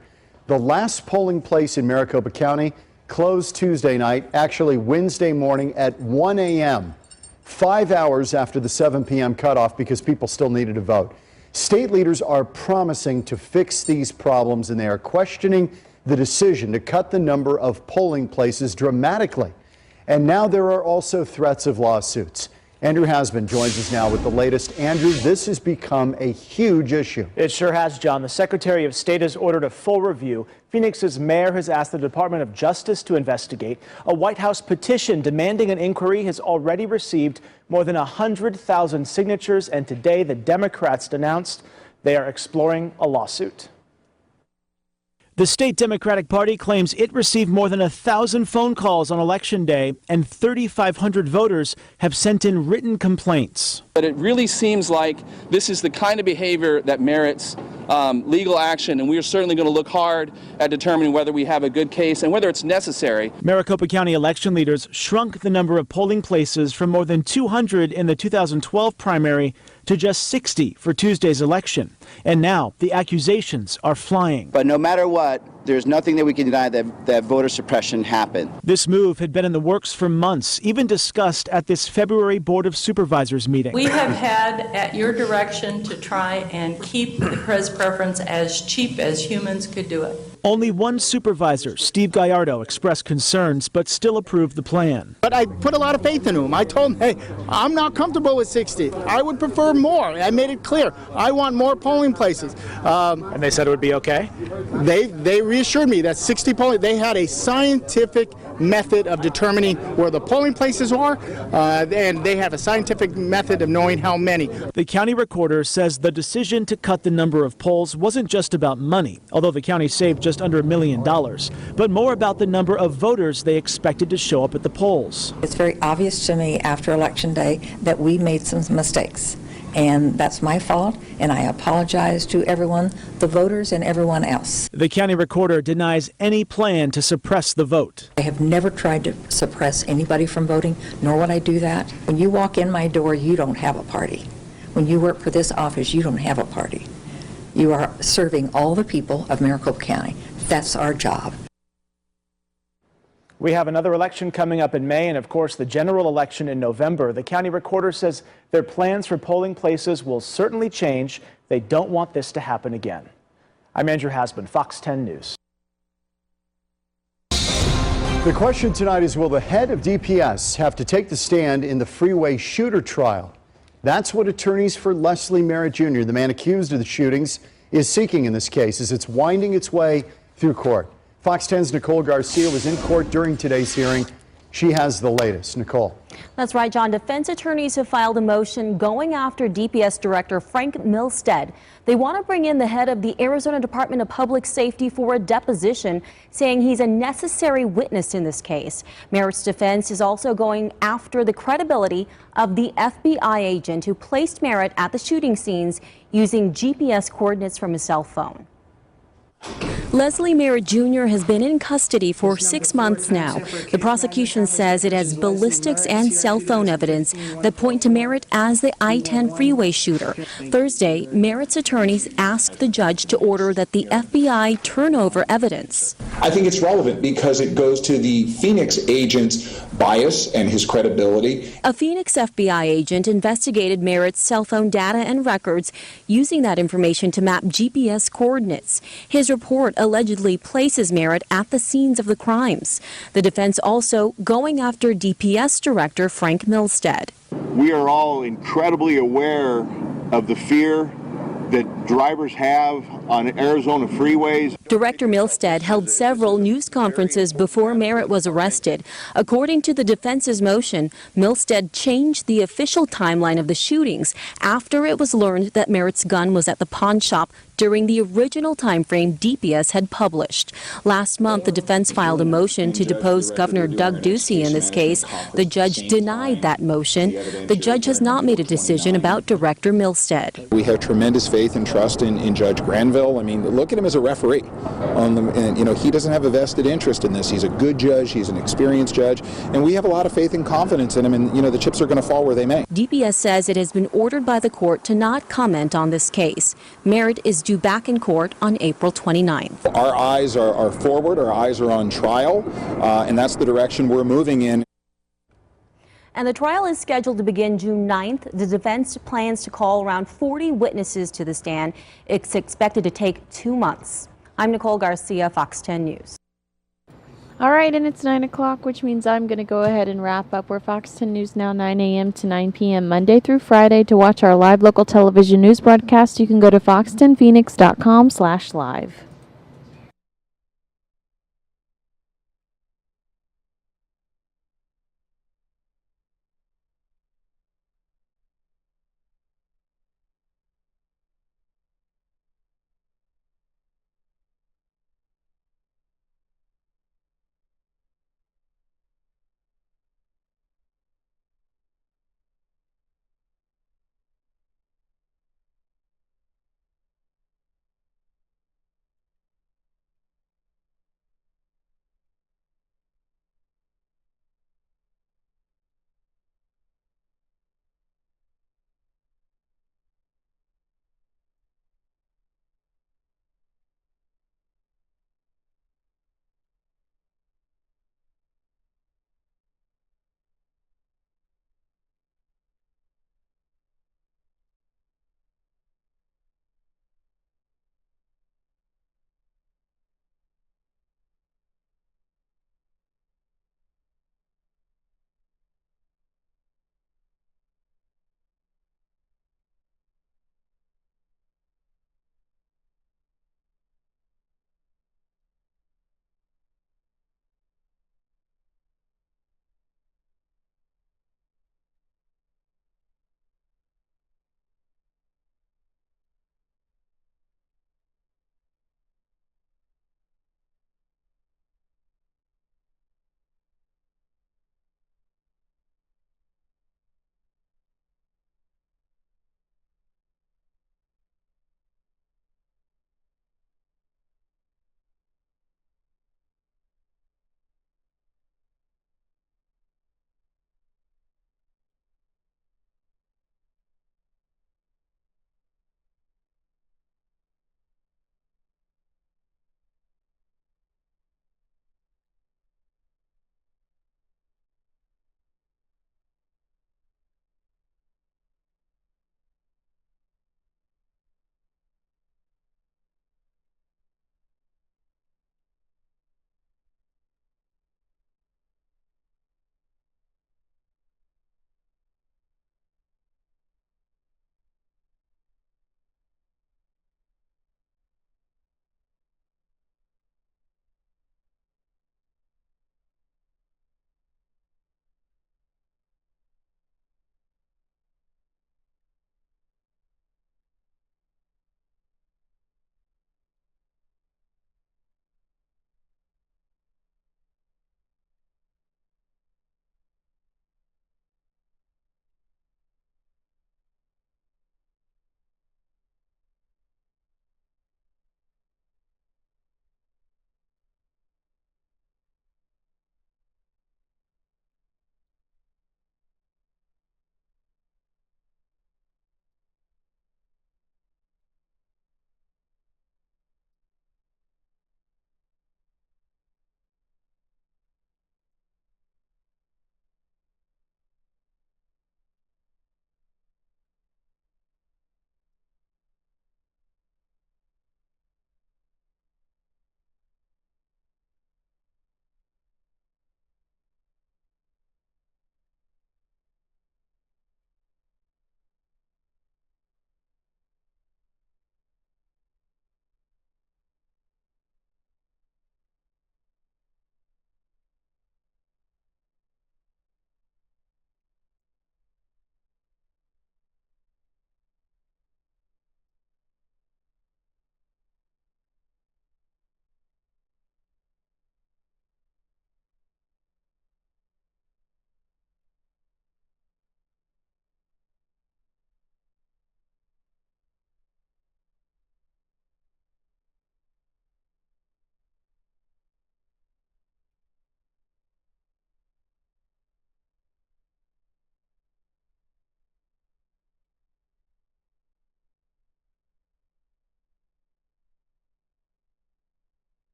The last polling place in Maricopa County closed Tuesday night, actually Wednesday morning at 1 a.m., 5 hours after the 7 p.m. cutoff because people still needed to vote. State leaders are promising to fix these problems, and they are questioning the decision to cut the number of polling places dramatically. And now there are also threats of lawsuits. Andrew Hasbin joins us now with the latest. Andrew, this has become a huge issue. It sure has, John. The Secretary of State has ordered a full review. Phoenix's mayor has asked the Department of Justice to investigate. A White House petition demanding an inquiry has already received more than 100,000 signatures, and today the Democrats announced they are exploring a lawsuit. The state Democratic Party claims it received more than 1,000 phone calls on Election Day, and 3,500 voters have sent in written complaints. But it really seems like this is the kind of behavior that merits legal action, and we are certainly going to look hard at determining whether we have a good case and whether it's necessary. Maricopa County election leaders shrunk the number of polling places from more than 200 in the 2012 primary to just 60 for Tuesday's election. And now the accusations are flying. But no matter what, there's nothing that we can deny that voter suppression happened. This move had been in the works for months, even discussed at this February Board of Supervisors meeting. We have had at your direction to try and keep the press preference as cheap as humans could do it. Only one supervisor, Steve Gallardo, expressed concerns but still approved the plan. But I put a lot of faith in him. I told him, hey, I'm not comfortable with 60. I would prefer more. I made it clear. I want more polling places. And they said it would be okay? They reassured me that 60 polling, they had a scientific method of determining where the polling places are, and they have a scientific method of knowing how many. The county recorder says the decision to cut the number of polls wasn't just about money, although the county saved just under $1 million, but more about the number of voters they expected to show up at the polls. It's very obvious to me after Election Day that we made some mistakes, and that's my fault, and I apologize to everyone, the voters and everyone else. The county recorder denies any plan to suppress the vote. I have never tried to suppress anybody from voting, nor would I do that. When you walk in my door, you don't have a party. When you work for this office, you don't have a party. You are serving all the people of Maricopa County. That's our job. We have another election coming up in May and, of course, the general election in November. The county recorder says their plans for polling places will certainly change. They don't want this to happen again. I'm Andrew Hasbin, Fox 10 News. The question tonight is, will the head of DPS have to take the stand in the freeway shooter trial? That's what attorneys for Leslie Merritt Jr., the man accused of the shootings, is seeking in this case as it's winding its way through court. Fox 10's Nicole Garcia was in court during today's hearing. She has the latest. Nicole. That's right, John. Defense attorneys have filed a motion going after DPS Director Frank Milstead. They want to bring in the head of the Arizona Department of Public Safety for a deposition, saying he's a necessary witness in this case. Merritt's defense is also going after the credibility of the FBI agent who placed Merritt at the shooting scenes using GPS coordinates from his cell phone. Leslie Merritt Jr. has been in custody for 6 months now. The prosecution says it has ballistics and cell phone evidence that point to Merritt as the I-10 freeway shooter. Thursday, Merritt's attorneys asked the judge to order that the FBI turn over evidence. I think it's relevant because it goes to the Phoenix agent's bias and his credibility. A Phoenix FBI agent investigated Merritt's cell phone data and records, using that information to map GPS coordinates. His report allegedly places Merritt at the scenes of the crimes. The defense also going after DPS Director Frank Milstead. We are all incredibly aware of the fear that drivers have on Arizona freeways. Director Milstead held several news conferences before Merritt was arrested. According to the defense's motion, Milstead changed the official timeline of the shootings after it was learned that Merritt's gun was at the pawn shop during the original time frame DPS had published. Last month, the defense filed a motion to depose Governor Doug Ducey in this case. The judge denied that motion. The judge has not made a decision about Director Milstead. We have tremendous faith and trust in Judge Granville. I mean, look at him as a referee. And, he doesn't have a vested interest in this. He's a good judge. He's an experienced judge. And we have a lot of faith and confidence in him. And, the chips are going to fall where they may. DPS says it has been ordered by the court to not comment on this case. Merritt is due back in court on April 29th. Our eyes are forward. Our eyes are on trial. And that's the direction we're moving in. And the trial is scheduled to begin June 9th. The defense plans to call around 40 witnesses to the stand. It's expected to take 2 months. I'm Nicole Garcia, Fox 10 News. All right, and it's 9 o'clock, which means I'm going to go ahead and wrap up. We're Fox 10 News now, 9 a.m. to 9 p.m. Monday through Friday. To watch our live local television news broadcast, you can go to fox10phoenix.com/live.